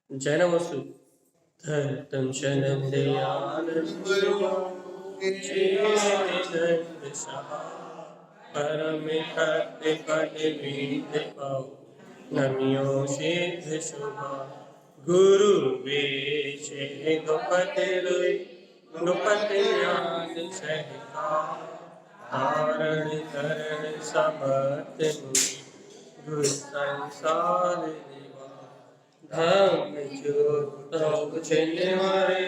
जय नमस्तु धर्तं शनदयानन्दशः परमितत्पदिवीतिपौ नम्यो सिद्धशुभा गुरु वेशे नृपतिरुय नृपति ज्ञान सहिता धारण करण समर्थ मुनि गुरु संसार निवा धम्म ज्योत छिन्न मरे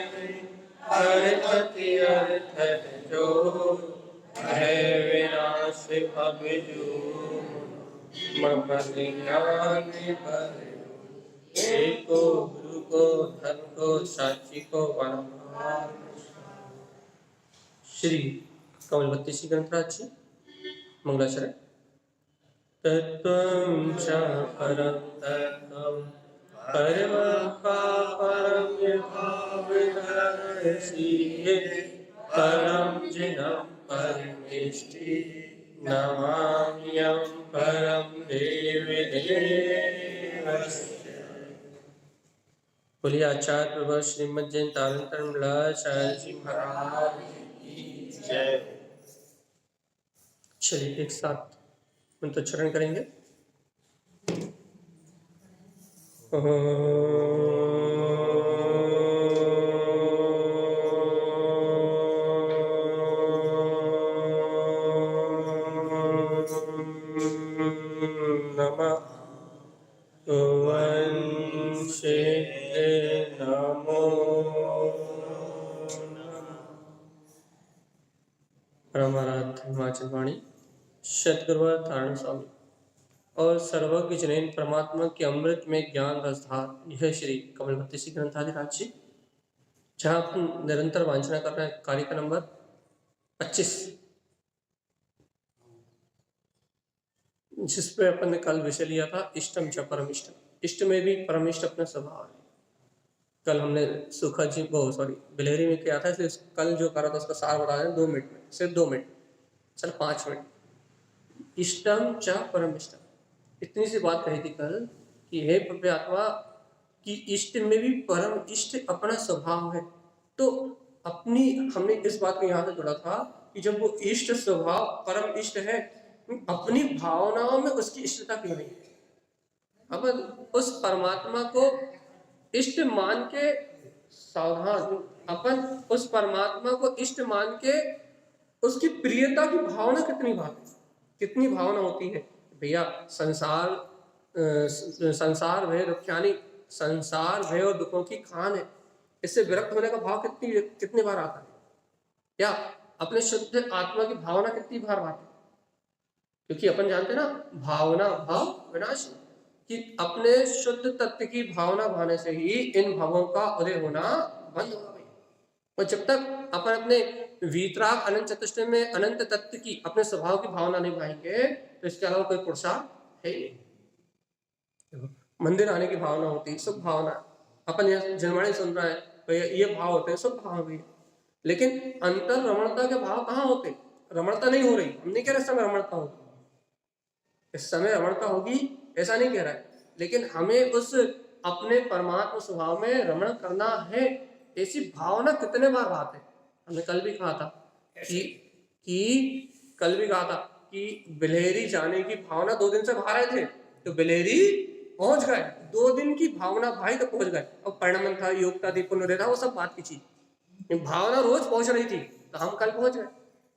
हरिपति अर्थ जो है विनाश भव जो मम ज्ञान पर एको गुरु को धन को साक्षी को परम श्री कमलवती श्री ग्रंथराज मंगलाचरण तत्त्वं च परं तत्त्वं परमका परं यथाविदर्शिये परं जिनं परमेष्टि नमाम्यहं परं देवदेवस्य। बोलिए आचार्य प्रभु श्रीमद् जयंत मंगलाचार्य जी महाराज की जय। चलिए एक साथ मंत्रोच्चारण करेंगे। नमः वंशे नमो परमाराध्य हिमाचल वाणी सतगुरुवर धारण स्वामी और सर्वज्ञ जनेन परमात्मा के अमृत में ज्ञान रसधार यह श्री कमलवती श्री ग्रंथाधिराज जी, जहाँ अपन निरंतर वांछना कर रहे हैं कार्य का नंबर 25, जिस पे अपन ने कल विषय लिया था इष्टम च परम इष्टम। इष्ट में भी परमिष्ट अपना स्वभाव है। कल हमने सुखा जी बिलेरी में किया था, इसलिए कल जो करा था उसका सार बता रहे हैं 2 मिनट में, सिर्फ 2 मिनट, चल 5 मिनट। इष्टम च परम इष्टम, इतनी सी बात कही थी कल कि हे प्रभु आत्मा कि इष्ट में भी परम इष्ट अपना स्वभाव है। तो अपनी हमने इस बात को यहाँ से जोड़ा था कि जब वो इष्ट स्वभाव परम इष्ट है, अपनी भावनाओं में उसकी इष्टता क्यों नहीं है? अपन उस परमात्मा को इष्ट मान के सावधान, अपन उस परमात्मा को इष्ट मान के उसकी प्रियता की भावना कितनी भावना होती है भैया। संसार भय रुख्यानी, संसार भय और दुखों की खान है। इससे विरक्त होने का भाव कितनी बार आता है, या अपने शुद्ध आत्मा की भावना कितनी बार आती है? क्योंकि अपन जानते हैं ना, भावना भाव विनाशी, कि अपने शुद्ध तत्व की भावना भाने से ही इन भावों का उदय होना बंद होगा। और जब तक अपन अपने वीतराग अनंत चतुष्टय में अनंत तत्व की अपने स्वभाव की भावना नहीं भाएंगे तो इसके अलावा कोई पुरुषार्थ है ही नहीं। मंदिर आने की भावना होती है, शुभ भावना। अपन यहाँ जनवाणी सुन रहा है तो ये भाव होते हैं, शुभ भाव भी, लेकिन अंतर रमणता के भाव कहाँ होते? रमणता नहीं हो रही, हम नहीं कह रहे समय रमणता होगी, इस समय रमणता होगी ऐसा नहीं कह रहा है, लेकिन हमें उस अपने परमात्मा स्वभाव में रमण करना है, ऐसी भावना कितने बार बात है। हमने कल भी कहा था कि बिलेरी जाने की भावना 2 दिन से बाहर आए थे, तो बिलेरी पहुंच गए, 2 दिन की भावना भाई तो पहुंच गए। और परिणमन था, योगता थी, पुण्य था, वो सब बात की चीज, भावना रोज पहुंच रही थी, तो हम कल पहुंच गए।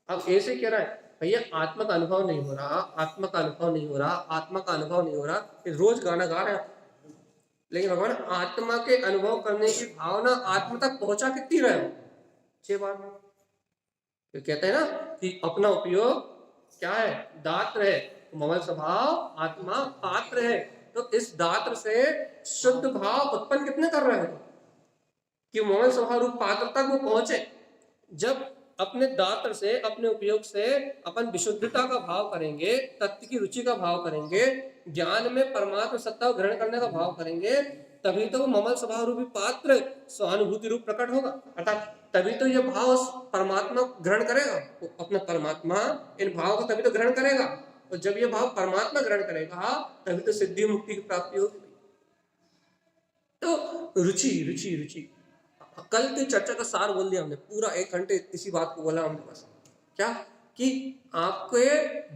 अब ऐसे कह रहा है भैया आत्मा का अनुभव नहीं हो रहा, आत्मा का अनुभव नहीं हो रहा, आत्मा का अनुभव नहीं हो रहा, रोज गाना गा रहे हैं, लेकिन भगवान आत्मा के अनुभव करने की भावना आत्मा तक पहुंचा कितनी रहे हो? 6 बार। तो कहते हैं ना कि अपना उपयोग क्या है? दात्र है। ममल स्वभाव आत्मा पात्र है, तो इस दात्र से शुद्ध भाव उत्पन्न कितने कर रहे हो कि ममल स्वभाव रूप पात्र तक वो पहुंचे? जब अपने दात्र से, अपने उपयोग से अपन विशुद्धता का भाव करेंगे, तत्व की रुचि का भाव करेंगे, ज्ञान में परमात्मा सत्ता को ग्रहण करने का भाव करेंगे, तभी तो ममल स्वभाव रूपी पात्र सहानुभूति रूप प्रकट होगा। अर्थात तभी तो यह भाव परमात्मा ग्रहण करेगा, अपना परमात्मा इन भाव को तभी तो ग्रहण करेगा, और जब यह भाव परमात्मा ग्रहण करेगा तभी तो सिद्धि मुक्ति की प्राप्ति होगी। तो रुचि रुचि रुचि, कल की चर्चा का सार बोल दिया हमने, पूरा 1 घंटे इसी बात को बोला हमने। बस क्या कि आपके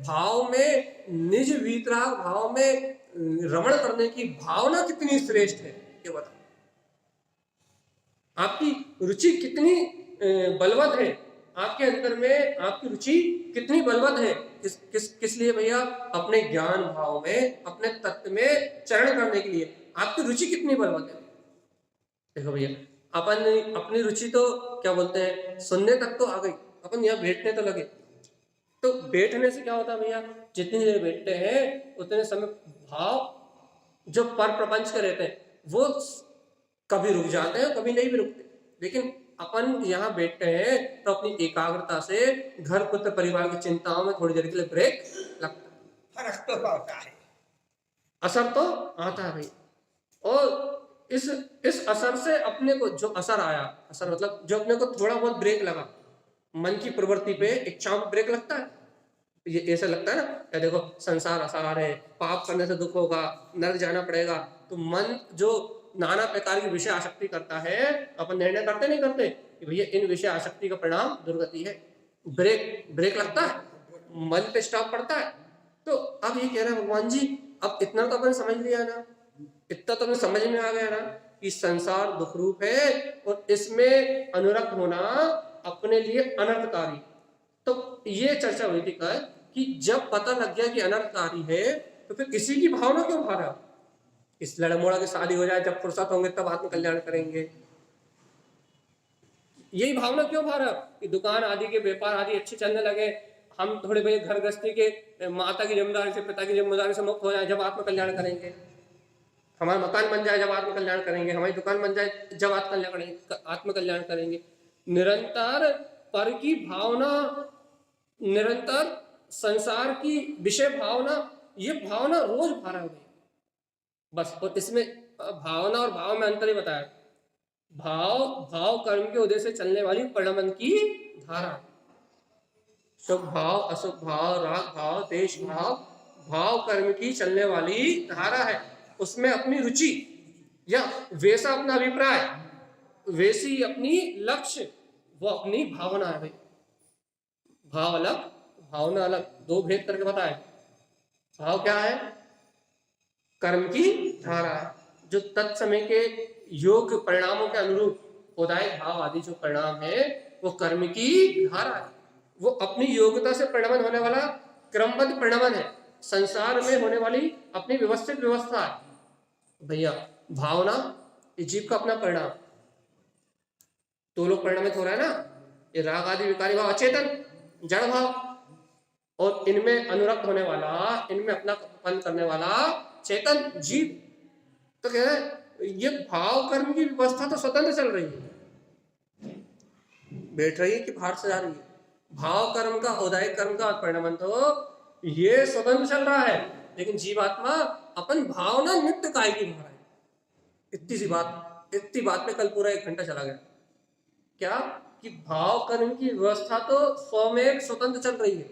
भाव में, निज वीतराग भाव में रमण करने की भावना कितनी श्रेष्ठ है ये बताओ। आपकी रुचि कितनी बलवत है, आपके अंदर में आपकी रुचि कितनी बलवत है। किस लिए भैया? अपने ज्ञान भाव में, अपने तत्व में चरण करने के लिए आपकी रुचि कितनी बलवत है। देखो भैया, अपन अपनी रुचि तो क्या बोलते हैं, सुनने तक तो आ गई, अपन यहाँ बैठने तो लगे। तो बैठने से क्या होता है भैया, जितनी देर बैठते हैं उतने समय भाव जो पर प्रपंच के रहते हैं वो कभी रुक जाते हैं, कभी नहीं भी रुकते। लेकिन अपन यहाँ बैठते हैं तो अपनी एकाग्रता से घर पुत्र परिवार की चिंताओं में थोड़ी देर के लिए ब्रेक लगता है, फर्क तो पड़ता है, असर तो आता है भाई। और इस असर से अपने को जो असर आया, असर मतलब जो अपने को थोड़ा बहुत ब्रेक लगा, मन की प्रवृत्ति पे, इच्छाओं पे ब्रेक लगता है। ये ऐसा लगता है ना, या देखो संसार आसार है, पाप करने से दुख होगा, नरक जाना पड़ेगा, तो मन जो नाना प्रकार की विषय आसक्ति करता है, अपन निर्णय करते नहीं करते कि भैया इन विषय आसक्ति का परिणाम दुर्गति है, ब्रेक लगता है, मन पे स्टॉप पड़ता है। तो अब ये कह रहे हैं भगवान जी, अब इतना तो अपन समझ लिया ना, इतना तो हमें समझ में आ गया ना कि संसार दुख रूप है और इसमें अनुरक्त होना अपने लिए अनर्थकारी। तो ये चर्चा हुई थी कल कि जब पता लग गया कि अनर्थकारी है तो फिर किसी की भावना क्यों भा रहा? इस लड़मोड़ा की शादी हो जाए, जब फुर्सत होंगे तब आत्म कल्याण करेंगे, यही भावना क्यों भा रहा कि दुकान आदि के व्यापार आदि अच्छे चलने लगे, हम थोड़े भाई घर गृहस्थी के माता की जिम्मेदारी से, पिता की जिम्मेदारी से मुक्त हो जाए, जब आत्म कल्याण करेंगे। हमारा मकान बन जाए जब आत्म कल्याण करेंगे, हमारी दुकान बन जाए जब आत्म कल्याण करेंगे। निरंतर पर की भावना, निरंतर संसार की विषय भावना, ये भावना रोज भरा हुआ है बस। और इसमें भावना और भाव में अंतर ही बताया। भाव कर्म के उदय से चलने वाली परिणमन की धारा, शुभ भाव, अशुभ भाव, राग भाव, देश भाव, भाव कर्म की चलने वाली धारा है। उसमें अपनी रुचि या वैसा अपना अभिप्राय, वैसी अपनी लक्ष्य, वो अपनी भावना है भाई। भाव अलग, भावना अलग, दो भेद करके बताए। भाव क्या है? कर्म की धारा है, जो तत्समय के योग परिणामों के अनुरूप उदायक भाव आदि जो परिणाम है वो कर्म की धारा है। वो अपनी योग्यता से परिणमन होने वाला क्रमबद्ध परिणमन है, संसार में होने वाली अपनी व्यवस्थित व्यवस्था है भैया। भावना ये जीव का अपना परिणाम, दो लोग परिणमित हो रहा है ना, ये राग आदि विकारी भाव अचेतन जड़ भाव, और इनमें अनुरक्त होने वाला, इनमें अपना पन करने वाला चेतन जीव। तो कह रहे ये भाव कर्म की व्यवस्था तो स्वतंत्र चल रही है, बैठ रही है कि बाहर से जा रही है। भाव कर्म का, उदायिक कर्म का परिणमन तो ये स्वतंत्र चल रहा है, लेकिन जीवात्मा अपन भावना नित्य काय की भर है। इतनी बात में कल पूरा 1 घंटा चला गया। क्या कि भाव कर्म की व्यवस्था तो स्वयं स्वतंत्र चल रही है,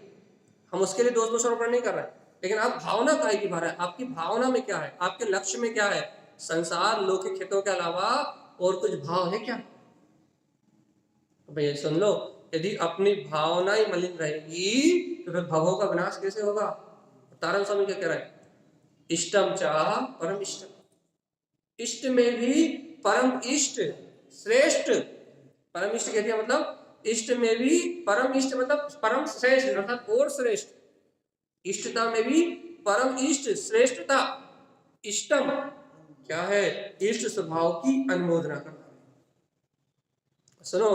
हम उसके लिए दोष दोषारोपण नहीं कर रहे हैं, लेकिन आप भावना काहे की भर है, आपकी भावना में क्या है, आपके लक्ष्य में क्या है, संसार लौकिक हितों के अलावा और कुछ भाव है क्या? भैया सुन लो, यदि अपनी भावना ही मलिन रहेगी तो फिर भवों का विनाश कैसे होगा? तारण स्वामी क्या कह रहा है? इष्टम चाह परम इष्ट, इष्ट में भी परम इष्ट श्रेष्ठ। परम इष्ट कह दिया मतलब इष्ट में भी परम इष्ट मतलब परम श्रेष्ठ अर्थात और श्रेष्ठ, इष्टता में भी परम इष्ट श्रेष्ठता। इष्टम क्या है? इष्ट स्वभाव की अनुमोदना करना। सुनो,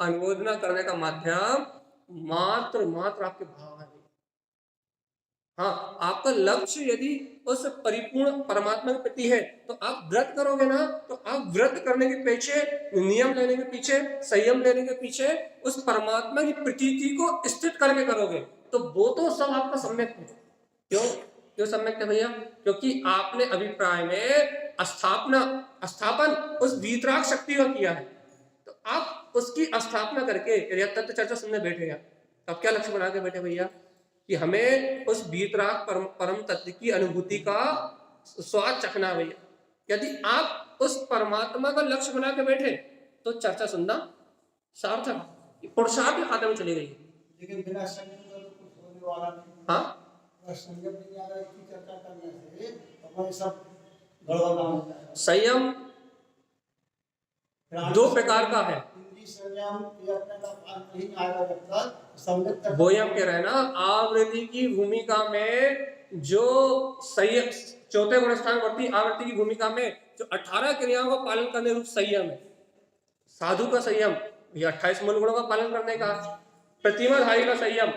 अनुमोदना करने का माध्यम मात्र आपके भाव है। हाँ, आपका लक्ष्य यदि उस परिपूर्ण परमात्मा के प्रति है तो आप व्रत करोगे ना, तो आप व्रत करने के पीछे, नियम लेने के पीछे, संयम लेने के पीछे उस परमात्मा की प्रतीति को स्थित करके करोगे, तो वो तो सब आपका सम्यक है। क्यों सम्यक है भैया? क्योंकि आपने अभिप्राय में स्थापन उस वीतराग शक्ति का किया है, तो आप उसकी स्थापना करके यदि तत्व चर्चा सुनने बैठेगा तो आप क्या लक्ष्य बना के बैठे भैया कि हमें उस वीतराग परम तत्व की अनुभूति का स्वाद चखना भैया। यदि आप उस परमात्मा का लक्ष्य बना के बैठे तो चर्चा सुनना सार्थक, पुरुषार्थ के खाते में चली गई। लेकिन बिना संयम का तो कुछ होने वाला नहीं। हाँ, संयम नहीं आ रहा, इसकी चर्चा करने से हमारे सब गड़बड़ हो जाएगा। संयम दो प्रकार का है। इंद्रिय संयम ये अपने आप नहीं आएगा जब तक सम्यक तक। वो हम कह रहे हैं ना, आवृत्ति की भूमिका में जो संयम, चौथे गुण स्थान वर्ती आवृत्ति की भूमिका में जो 18 क्रियाओं का पालन करने रूप संयम है। साधु का संयम ये 28 मूल गुणों का पालन करने का, प्रतिमाधारी का संयम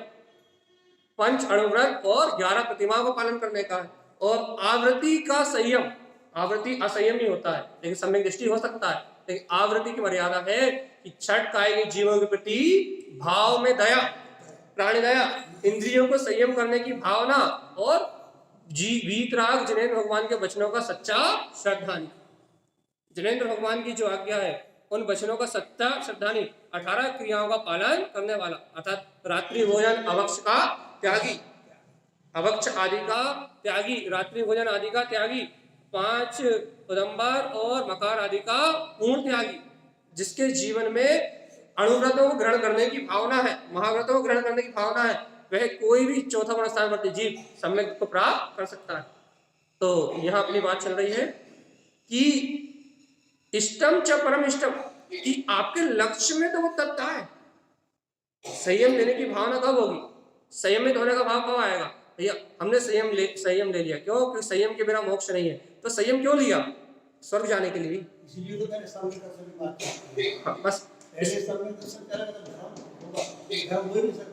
पंच अणुव्रत और 11 प्रतिमाओं का पालन करने का है। और आवृत्ति का संयम, आवृत्ति असंयम नहीं होता है लेकिन सम्यक दृष्टि हो सकता है, लेकिन आवृत्ति की मर्यादा है कि छठ काय के जीवों के प्रति भाव में दया, प्राणी दया, इंद्रियों को संयम करने की भावना और वीतराग जिनेंद्र भगवान के वचनों का सच्चा श्रद्धानी। जिनेंद्र भगवान की जो आज्ञा है उन वचनों का सच्चा श्रद्धानी, 18 क्रियाओं का पालन करने वाला, अर्थात रात्रि भोजन अवक्ष का त्यागी, अवक्ष आदि का त्यागी, रात्रि भोजन आदि का त्यागी, 5 उदंबर और मकार आदि का पूर्ण त्यागी, जिसके जीवन में अणुव्रतों को ग्रहण करने की भावना है, महाव्रतों को ग्रहण करने की भावना है, वह कोई भी चौथा गुण स्थानवर्ती जीव सम्यक को प्राप्त कर सकता है। तो यहाँ अपनी बात चल रही है कि इष्टम च परम इष्टम, कि आपके लक्ष्य में तो वो तत्व है। संयम लेने की भावना कब होगी? संयमित होने का भाव कब आएगा? भैया हमने संयम ले लिया, क्यों? क्योंकि संयम के बिना मोक्ष नहीं है। तो संयम क्यों लिया? स्वर्ग जाने के लिए। इसलिए तो मैंने सामने का सभी बात की। हाँ, बस ऐसे समय दर्शन करेगा तो धर्म होगा, धर्म हो ही नहीं सकता।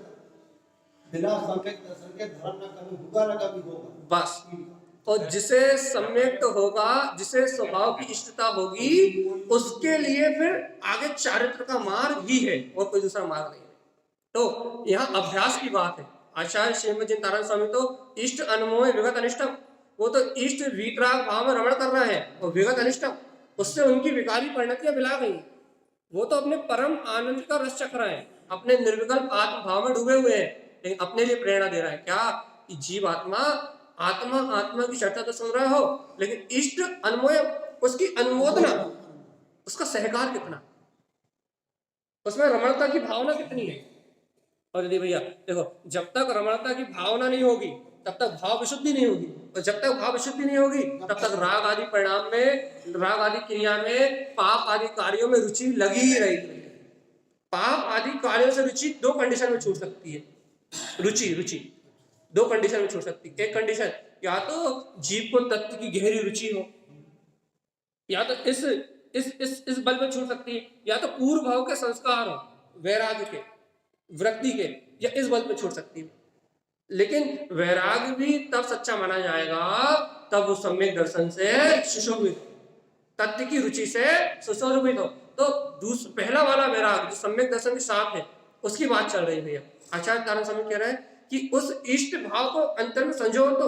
बिना सम्यक दर्शन के धर्म ना कभी होगा ना कभी होगा। बस, और जिसे सम्यक होगा, जिसे स्वभाव की इष्टता होगी, उसके लिए फिर आगे चारित्र का मार्ग ही है और कोई दूसरा मार्ग नहीं है। तो यहाँ अभ्यास की बात है। आचार्य श्रीमद चिंतारायण स्वामी तो इष्ट अनमोह विगत अनिष्टम, वो तो इष्ट वीतराग भाव में रमण कर रहे हैं, और विगत अनिष्टम उससे उनकी विकारी परिणतियां मिला गई। वो तो अपने परम आनंद का रस चख रहे हैं, अपने निर्विकल्प आत्म भाव में डूबे हुए हैं, लेकिन अपने लिए प्रेरणा दे रहा है क्या? कि जीव आत्मा आत्मा की चर्चा तो सुन रहे हो, लेकिन इष्ट अनमोय उसकी अनुमोदना, उसका सहकार कितना, उसमें रमणता की भावना कितनी है। और यदि भैया देखो, जब तक रमणता की भावना नहीं होगी तब तक भाव विशुद्धि नहीं होगी, और जब तक भाव विशुद्धि नहीं होगी तब तक राग आदि परिणाम में, राग आदि क्रिया में, पाप आदि कार्यों में रुचि लगी ही रहेगी। पाप आदि कार्यों से रुचि दो कंडीशन में छूट सकती है। रुचि दो कंडीशन में छूट सकती है। एक कंडीशन, या तो जीव को तत्व की गहरी रुचि हो, या तो इस बल में छूट सकती है, या तो पूर्व भाव के संस्कार हो, वैराग्य के, वृत्ति के, या इस बल पे छूट सकती है। लेकिन वैराग्य भी तब सच्चा माना जाएगा तब वो सम्यक दर्शन से सुशोभित, तत्व की रुचि से सुशोभित हो। तो पहला वाला वैराग्य जो सम्यक दर्शन के साथ है, उसकी बात चल रही है भैया। आचार्य तारण स्वामी कह रहे हैं कि उस इष्ट भाव को अंतर में संजो, तो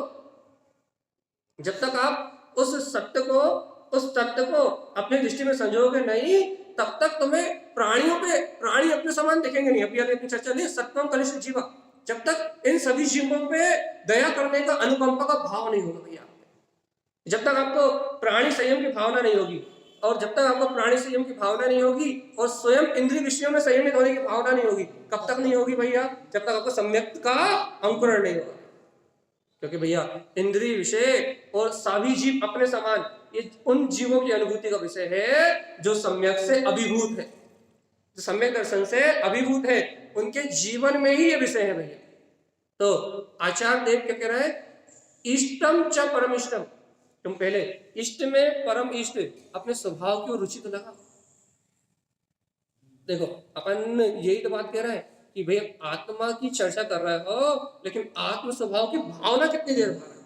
जब तक आप उस सत्य को, उस तत्व को अपनी दृष्टि में संजोगे नहीं, तब तक तुम्हें प्राणी अपने समान दिखेंगे नहीं। अभी अपनी चर्चा नहीं, सत्वम कनिष्ठ जीवा, जब तक इन सभी जीवों पे दया करने का, अनुकंपा का भाव नहीं होगा भैया, जब तक आपको प्राणी संयम की भावना नहीं होगी, और जब तक आपको प्राणी संयम की भावना नहीं होगी और स्वयं इंद्रिय विषयों में संयमित होने की भावना नहीं होगी, कब तक नहीं होगी भैया? जब तक आपको सम्यक का अंकुरण नहीं होगा। क्योंकि भैया इंद्रिय विषय और सभी जीव अपने समान, ये उन जीवों की अनुभूति का विषय है जो सम्यक से अभिभूत है, जो सम्यक दर्शन से अभिभूत है, उनके जीवन में ही ये विषय है भैया। तो आचार्य देव क्या कह रहे हैं? इष्टम च परम इष्टम, तुम पहले इष्ट में परम इष्ट अपने स्वभाव की रुचि तो लगा। देखो अपन यही तो बात कह रहे हैं कि भैया आत्मा की चर्चा कर रहे हो, लेकिन आत्म स्वभाव की भावना कितनी देर भर है?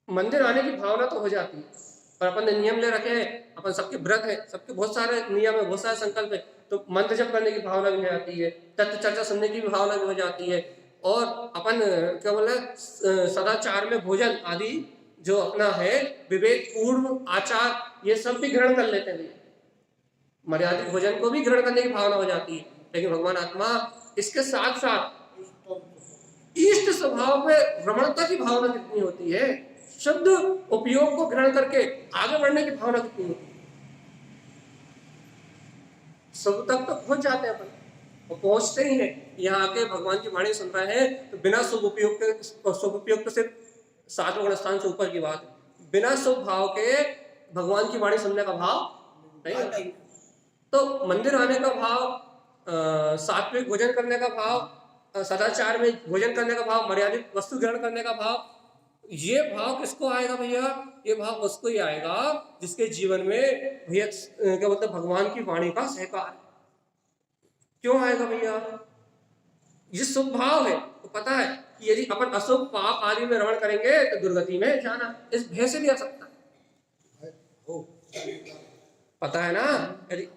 मंदिर आने की भावना तो हो जाती है, और अपन ने नियम ले रखे हैं, अपन सबके व्रत है, सबके बहुत सारे नियम है, बहुत सारे संकल्प है, तो मंत्र जप करने की भावना भी हो जाती है, तत्व चर्चा सुनने की भी भावना भी हो जाती है, और अपन क्या बोले सदाचार में भोजन आदि जो अपना है, विवेक पूर्ण आचार, ये सब भी ग्रहण कर लेते हैं। मर्यादित भोजन को भी ग्रहण करने की भावना हो जाती है, लेकिन भगवान आत्मा इसके साथ साथ इष्ट स्वभाव पे रमणता की भावना कितनी होती है, शुद्ध उपयोग को ग्रहण करके आगे बढ़ने की भावना कितनी होती है। शुभ तक तो पहुंच जाते हैं अपन, वो पहुंचते ही हैं। यहाँ आके भगवान की वाणी सुन रहे हैं तो बिना शुभ उपयोग के, शुभ उपयोग तो सिर्फ 7वें गुण स्थान से ऊपर की बात है, बिना शुभ भाव के भगवान की वाणी सुनने का भाव नहीं होती। तो मंदिर आने का भाव, सात्विक भोजन करने का भाव, सदाचार में भोजन करने का भाव, मर्यादित वस्तु ग्रहण करने का भाव, ये भाव किसको आएगा भैया? ये भाव उसको ही आएगा जिसके जीवन में भैया क्या बोलते हैं, भगवान की वाणी का सहकार। क्यों आएगा भैया? ये शुभ भाव है तो पता है कि यदि अपन अशुभ पाप आदि में रमण करेंगे तो दुर्गति में जाना, इस भय से भी आ सकता है। पता है ना, यदि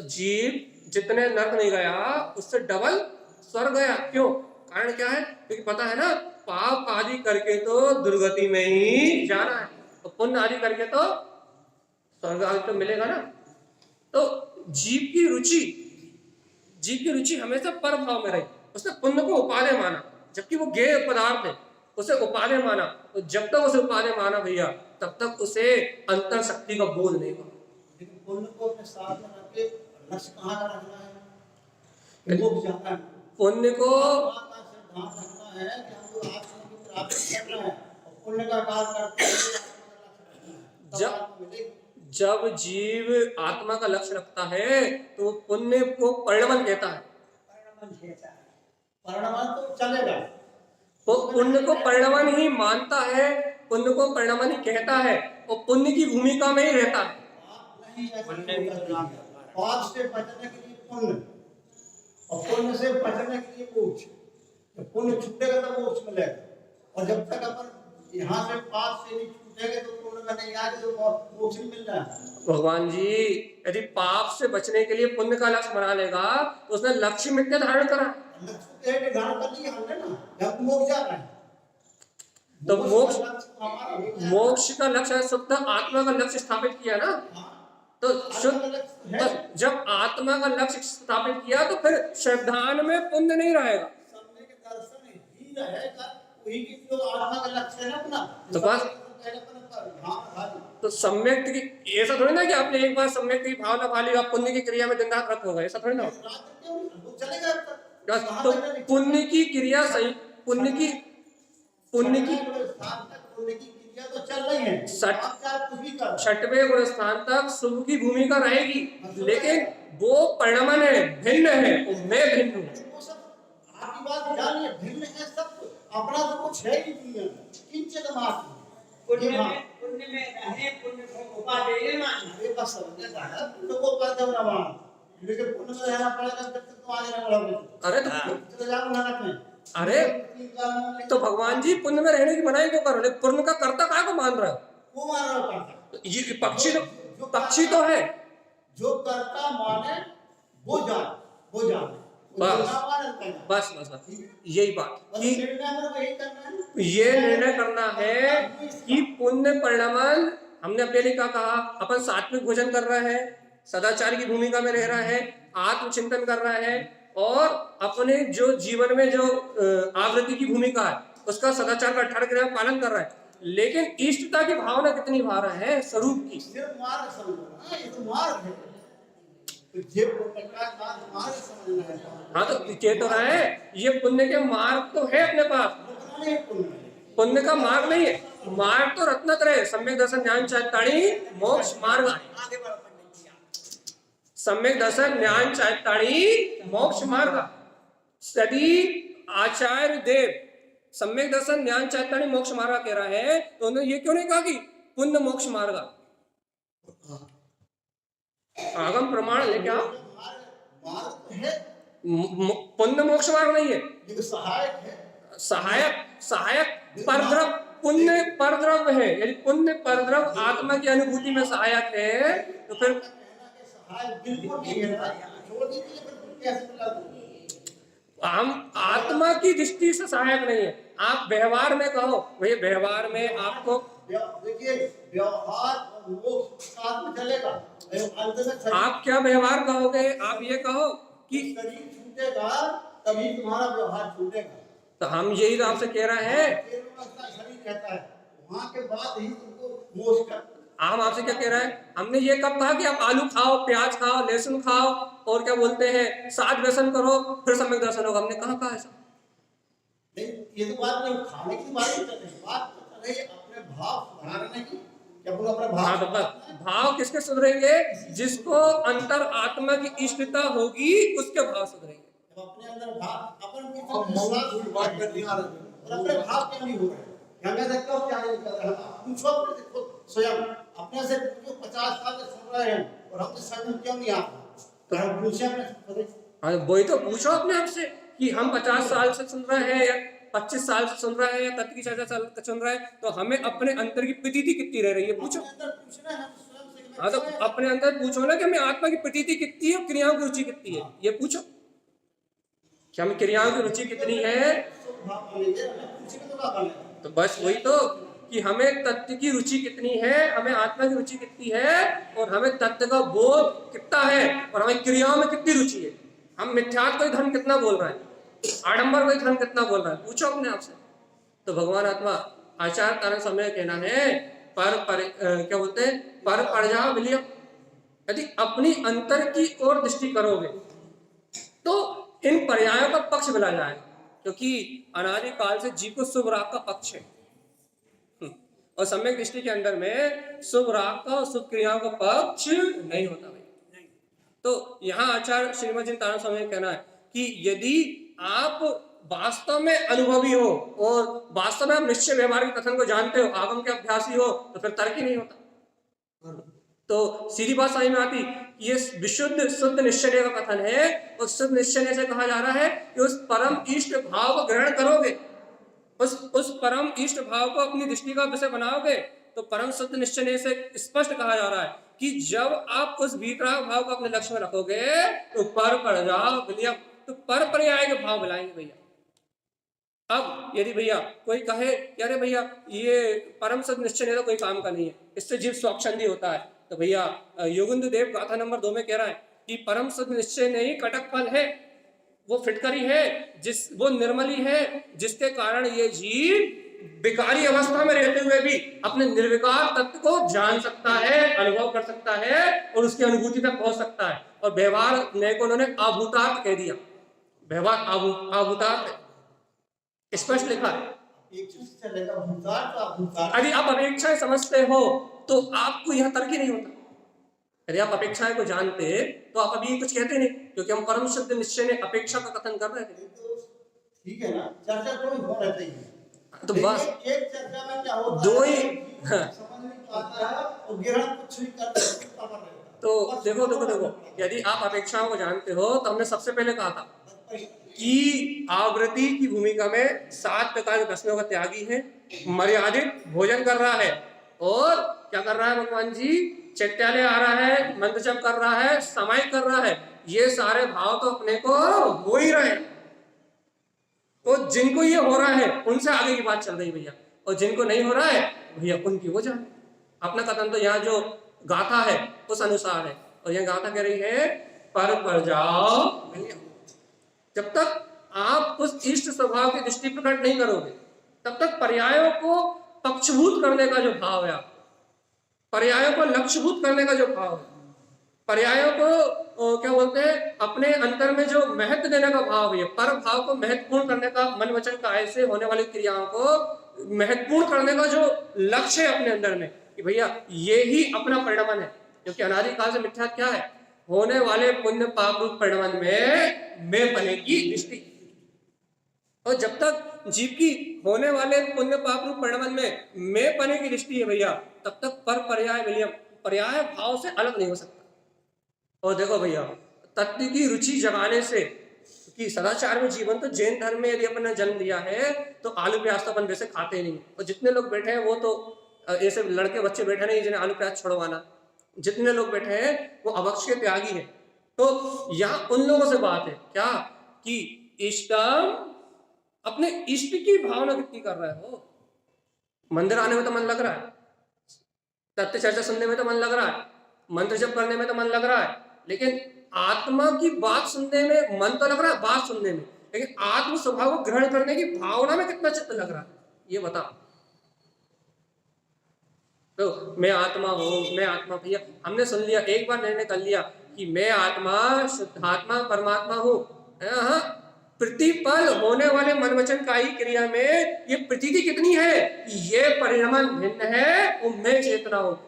जीव जितने नरक नहीं गया उससे डबल स्वर्ग गया। क्यों? कारण क्या है? क्योंकि पता है ना, पाप आदि करके तो दुर्गति में ही जाना है, तो पुण्य आदि करके तो स्वर्ग आदि तो मिलेगा ना। तो जीव की रुचि हमेशा पर भाव में रही। उसने पुण्य को उपादेय माना, जबकि वो ज्ञेय पदार्थ है, उसे उपादेय माना। तो जब तक उसे उपादेय माना भैया, तब तक उसे अंतर शक्ति का बोध नहीं हुआ। लेकिन पुण्य को अपने साथ में रख के लक्ष्य कहाँ का रखना है? मोक्ष जाना है। पुण्य को सिद्धांत रखना है कि हमको आत्मा की प्राप्ति करना है, और पुण्य का कार्य करते हुए जब जीव आत्मा का लक्ष्य रखता है तो पुण्य को परिणमन कहता है। परिणमन तो चलेगा, वो पुण्य को परिणमन ही मानता है, पुण्य को परिणमन ही कहता है, और पुण्य की भूमिका में ही रहता है। पाप से बचने के लिए पुण्य, और पुण्य से बचने के लिए मोक्ष। जब पुण्य छूटेगा तो मोक्ष मिलेगा, और जब तक अपन यहाँ से पाप से नहीं छूटेंगे तो पुण्य में नहीं आएगा तो मोक्ष नहीं मिल रहा है। भगवान जी यदि पाप से बचने के लिए पुण्य का लक्ष्य बना लेगा तो उसने लक्ष्य मिथ्या धारण करा, लक्ष्य धारण कर लिया हमने ना, जब मोक्ष जा रहा है तो मोक्ष का लक्ष्य है, शुद्ध आत्मा का लक्ष्य स्थापित किया ना। तो जब आत्मा का लक्ष्य स्थापित किया तो फिर श्रद्धान में पुण्य नहीं रहेगा, दर्शन ही रहेगा, वही की जो आत्मा का लक्ष्य है ना अपना। तो बस तो सम्यक की ऐसा थोड़ी ना कि आपने एक बार सम्यक की भावना पा ली, आप पुण्य की क्रिया में दिन रात रत हो गए, ऐसा थोड़ी ना। तो पुण्य की क्रिया सही, पुण्य की क्रिया तो चल रही है, 6वें गुण स्थान तक शुभ की भूमिका रहेगी, लेकिन वो परिणमन है, भिन्न है, मैं भिन्न हूँ। आपकी बात जानिए, भिन्न है सब, अपना तो कुछ है ही दुनिया में, किंचित मात्र। पुण्य में रहे, पुण्य को उपादेय मानना, ये बस समझना है, पुण्य को उपादेय ना मानना, लेकिन पुण्य में रहना पड़ेगा जब तक तुम आगे ना बढ़ोगे। अरे तो जाओ नरक में। अरे तो भगवान जी पुण्य में रहने की मनाही क्यों कर रहे हो? पुण्य का कर्ता काय को मान रहे हो? वो मान रहा करता, ये पक्षी तो है, जो कर्ता माने वो जाने। बस यही बात कि ये निर्णय करना है कि पुण्य परिणमन। हमने अपने लिए क्या कहा? अपन सात्विक भोजन कर रहे हैं, सदाचार की भूमिका में रह रहा है, आत्मचिंतन कर रहा है, और अपने जो जीवन में जो आवृत्ति की भूमिका है उसका सदाचार का 18 क्रिया पालन कर रहा है, लेकिन इष्टता की भावना कितनी भा रहा है स्वरूप की। सिर्फ मार्ग समझना, ये तो मार्ग है, तो ये पुण्य का मार्ग समझना है। हाँ तो कह तो रहा है, ये पुण्य के मार्ग तो है अपने पास, पुण्य का मार्ग नहीं है। मार्ग तो रत्नत्रय, सम्यक दर्शन ज्ञान चैताणी मोक्ष मार्ग, सम्यक दर्शन ज्ञान चैताणी मोक्ष मार्ग। यदि आचार्य देव सम्यक दर्शन ज्ञान चैताणी मोक्ष मार्ग कह रहा है तो उन्होंने ये क्यों नहीं कहा कि पुण्य मोक्ष मार्ग? आगम प्रमाण लेके आओ, पुण्य मोक्ष मार्ग नहीं है, सहायक है, सहायक परद्रव, पुण्य परद्रव है। यदि पुण्य परद्रव आत्मा की अनुभूति में सहायक है तो फिर हम आत्मा की दृष्टि से सहायक नहीं है। आप व्यवहार में कहो भैया, व्यवहार में आपको देखिए व्यवहार साथ में चलेगा, आप क्या व्यवहार कहोगे? आप ये कहो कि शरीर छूटेगा तभी तुम्हारा व्यवहार छूटेगा। तो हम यही तो आपसे कह रहे हैं, शरीर कहता है वहां के बाद ही तुमको मोक्ष का। हम आपसे क्या कह रहे हैं? हमने ये कब कहा कि आप आलू खाओ, प्याज खाओ, लहसुन खाओ और क्या बोलते हैं 7 व्यसन करो फिर सम्यक दर्शन होगा? हमने कहा ऐसा? नहीं, ये तो बात नहीं, खाने की बात नहीं कर रहे, बात तो कर रही है अपने भाव सुधारने की। क्या बोलो अपने भाव? हाँ, तो बस भाव किसके सुधरेंगे? जिसको अंतर आत्मा की इष्टता होगी उसके भाव सुधरेंगे। जब अपने अंदर भाव अपन की तो विश्वास बात कर दिया और अपने भाव क्यों नहीं हो रहे? हमें देखो क्या नहीं कर रहे हैं, पूछो अपने से खुद स्वयं अपने से पूछो। 50 साल से सुन रहे हैं और हमसे समझ क्यों नहीं आता? तो हम पूछे अपने से। हाँ, वही तो पूछो अपने आप से कि हम 50 साल से सुन रहे हैं या 25 साल से सुन रहे हैं या तत्व की चर्चा सुन रहे हैं, तो हमें अपने अंतर की प्रतीति कितनी रह रही है? पूछो। अपने अंदर पूछना है स्वयं से। हाँ, तो अपने अंदर पूछो ना कि हमें आत्मा की प्रतीति कितनी है और क्रियाओं की रुचि कितनी है, ये पूछो कि हमें क्रियाओं की रुचि कितनी है। तो बस वही तो कि हमें तत्व की रुचि कितनी है, हमें आत्मा की रुचि कितनी है और हमें तत्व का बोध कितना है और हमें क्रियाओं में कितनी रुचि है। हम मिथ्यात्व कोई धर्म कितना बोल रहे हैं, आडंबर कोई धर्म कितना बोल रहा है, पूछो अपने आप से। तो भगवान आत्मा आचार्य तारण समय कहना है क्या बोलते हैं पर प्रजा विलियम। यदि अपनी अंतर की ओर दृष्टि करोगे तो इन पर्यायों का पक्ष मिला जाएगा, क्योंकि अनादि काल से जीव को शुभ राग का पक्ष है और सम्यक दृष्टि के अंदर में शुभ राग का और शुभ क्रियाओं का पक्ष नहीं होता भाई। तो यहाँ आचार्य श्रीमद जी तारण स्वामी कहना है कि यदि आप वास्तव में अनुभवी हो और वास्तव में आप निश्चय व्यवहार के कथन को जानते हो, आगम के अभ्यासी हो, तो फिर तर्क ही नहीं होता। तो सीधी बात समझ में आती कि ये विशुद्ध शुद्ध निश्चय का कथन है और शुद्ध निश्चय से कहा जा रहा है कि उस परम इष्ट भाव को ग्रहण करोगे, उस परम इष्ट भाव को अपनी दृष्टि का विषय बनाओगे, तो परम शुद्ध निश्चय से स्पष्ट कहा जा रहा है कि जब आप उस वीतराग भाव को अपने लक्ष्य में रखोगे तो पर जाओ विलियम, तो पर पर्याय के भाव मिलाएंगे भैया। अब यदि भैया कोई कहे कि अरे भैया ये परम शुद्ध निश्चय तो कोई काम का नहीं है, इससे जीव स्वच्छंदी होता है, तो भैया योगेंद्र देव गाथा नंबर 2 में कह रहा है कि परम शुद्ध निश्चय नहीं कटक फल है, वो फिटकरी है, वो निर्मली है, जिसके कारण ये जीव विकारी अवस्था में रहते हुए भी अपने निर्विकार तत्व को जान सकता है, अनुभव कर सकता है और उसकी अनुभूति तक पहुंच सकता है। और व्यवहार नए को उन्होंने आभूतार्थ कह दिया, व्यवहार आभूतार्थ स्पष्ट लिखा है। यदि आप अपेक्षाएं समझते हो तो आपको यह तर्क ही नहीं होता। यदि आप अपेक्षाएं को जानते तो आप अभी कुछ कहते नहीं, क्योंकि हम परम शुद्ध निश्चय ने अपेक्षा का कथन कर रहे थे। ठीक है ना, चर्चा कोई हो रही है तो बस एक चर्चा में क्या होता दो ही समझ नहीं पाता है और ग्रहण कुछ नहीं करता। तो देखो यदि आप अपेक्षाओं को जानते हो तो हमने सबसे पहले कहा था कि आवृत्ति की भूमिका में 7 प्रकार के प्रश्नों का त्यागी है, मर्यादित भोजन कर रहा है और क्या कर रहा है भगवान जी, चैत्यालय आ रहा है, मंत्र जप कर रहा है, समय कर रहा है। ये सारे भाव तो अपने को हो ही रहे हैं, तो जिनको ये हो रहा है उनसे आगे की बात चल रही भैया, और जिनको नहीं हो रहा है भैया उनकी वो जाने। अपना कथन तो यहाँ जो गाथा है उस अनुसार है, और यह गाथा कह रही है पर जाओ। जब तक आप उस इष्ट स्वभाव की दृष्टि प्रकट नहीं करोगे तब तक पर्यायों को पक्षभूत करने का जो भाव है, पर्यायों को लक्ष्यभूत करने का जो भाव है, पर्यायों को क्या बोलते हैं अपने अंतर में जो महत्व देने का भाव है, पर भाव को महत्वपूर्ण करने का, मन वचन काया से होने वाली क्रियाओं को महत्वपूर्ण करने का जो लक्ष्य है अपने अंदर में, कि भैया ये ही अपना परिणमन है। क्योंकि अनादि काल से मिथ्या क्या है, होने वाले पुण्य पाप रूप परिणमन में पने की दृष्टि। और जब तक जीव की होने वाले पुण्य पाप रूप परिणमन में पने की दृष्टि है भैया, तब तक पर पर्याय विलियम पर्याय भाव से अलग नहीं हो सकता। और देखो भैया तत्व की रुचि जगाने से, कि सदाचार में जीवन, तो जैन धर्म में यदि अपन ने जन्म लिया है तो आलू प्याज तो अपन वैसे खाते ही नहीं, और जितने लोग बैठे हैं वो तो ऐसे लड़के बच्चे बैठे नहीं जिन्हें आलू प्याज छोड़वाना, जितने लोग बैठे हैं वो अभक्ष के त्यागी है। तो यहाँ उन लोगों से बात है क्या कि इष्टम, अपने इष्ट की भावना कितनी कर रहे हो। मंदिर आने में तो मन लग रहा है, तत्व चर्चा सुनने में तो मन लग रहा है, मंत्र जप करने में तो मन लग रहा है, लेकिन आत्मा की बात सुनने में मन तो लग रहा है, बात सुनने में, लेकिन आत्म स्वभाव को ग्रहण करने की भावना में कितना चित्त लग रहा है, ये बता। तो मैं आत्मा हूँ, मैं आत्मा, भैया हमने सुन लिया, एक बार निर्णय कर लिया कि मैं आत्मा, शुद्धात्मा, परमात्मा हूँ। हाँ, प्रतिपल होने वाले मन वचन कायी क्रिया में ये प्रतीति कितनी है कि ये परिणमन भिन्न है, वो मैं चेतना हूँ।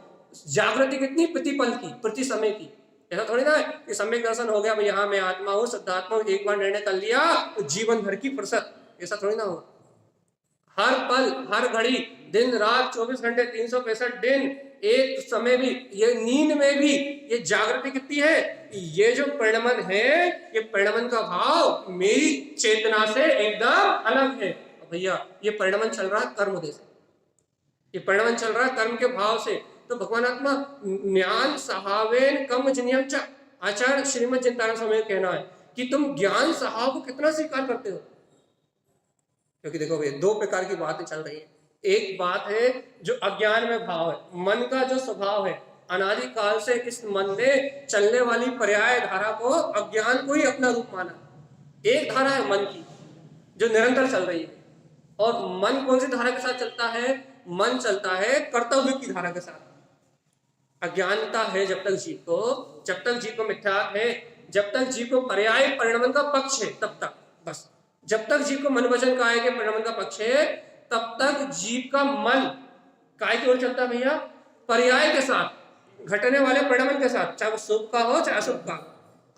जागृति कितनी प्रतिपल की, प्रति समय की। ऐसा थोड़ी ना है कि सम्यक दर्शन हो गया भाई, हाँ मैं आत्मा हूँ, शुद्धात्मा हूँ, एक बार निर्णय कर लिया तो जीवन भर की फुर्सत, ऐसा थोड़ी ना हो। हर पल, हर घड़ी, दिन रात, 24 घंटे, 365 दिन, एक समय भी, ये नींद में भी, ये जागृति कितनी है, ये जो परिणमन है, ये परिणमन का भाव मेरी चेतना से एकदम अलग है। भैया ये परिणमन चल रहा है कर्म से, ये परिणमन चल रहा है कर्म के भाव से। तो भगवान आत्मा ज्ञान सहावेन कम जनियम च, आचार्य श्रीमद चिंतामणि स्वामी का कहना है कि तुम ज्ञान सहाव को कितना स्वीकार करते हो। क्योंकि देखो भाई, दो प्रकार की बातें चल रही है। एक बात है जो अज्ञान में भाव है, मन का जो स्वभाव है, अनादि काल से इस मन ने चलने वाली पर्याय धारा को, अज्ञान को ही अपना रूप माना। एक धारा है मन की जो निरंतर चल रही है, और मन कौन सी धारा के साथ चलता है, मन चलता है कर्तव्य की धारा के साथ। अज्ञानता है जब तक जीव को, जब तक जीव को मिथ्यात्व है, जब तक जीव को पर्याय परिणमन का पक्ष है, तब तक बस, जब तक जीव को मन वचन काय के परिणमन का पक्ष है, तब तक जीव का मन काय की ओर चलता है भैया, पर्याय के साथ, घटने वाले परिणमन के साथ, चाहे वो शुभ का हो चाहे अशुभ का।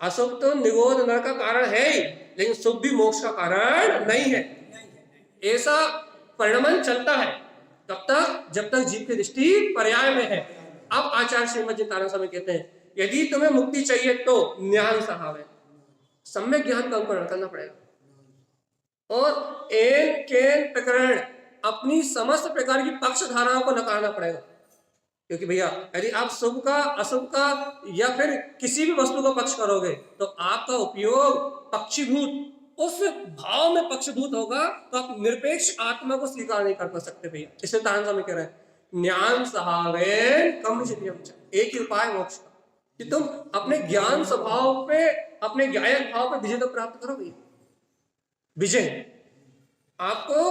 अशुभ तो निगोध नरक का कारण है ही, लेकिन शुभ भी मोक्ष का कारण नहीं है। ऐसा परिणमन चलता है तब तक जब तक जीव की दृष्टि पर्याय में है। अब आचार्य श्रीमद चिंतामणि स्वामी कहते हैं, यदि तुम्हें मुक्ति चाहिए तो ज्ञान सहावे, सम्यक ज्ञान का अंकुरण करना पड़ेगा, और एन केन प्रकरण, अपनी समस्त प्रकार की पक्ष धाराओं को नकारना पड़ेगा। क्योंकि भैया यदि आप शुभ का, अशुभ का, या फिर किसी भी वस्तु का पक्ष करोगे तो आपका उपयोग पक्षीभूत, उस भाव में पक्षभूत होगा, तो आप निरपेक्ष आत्मा को स्वीकार नहीं कर सकते भैया। इसलिए तारण स्वामी कह रहे हैं, ज्ञान सहावेन कम जिनियम च, एक ही उपाय मोक्ष का, कि तुम अपने ज्ञान स्वभाव पे, अपने ज्ञायक भाव पे विजय तो प्राप्त करो भैया। विजय, आपको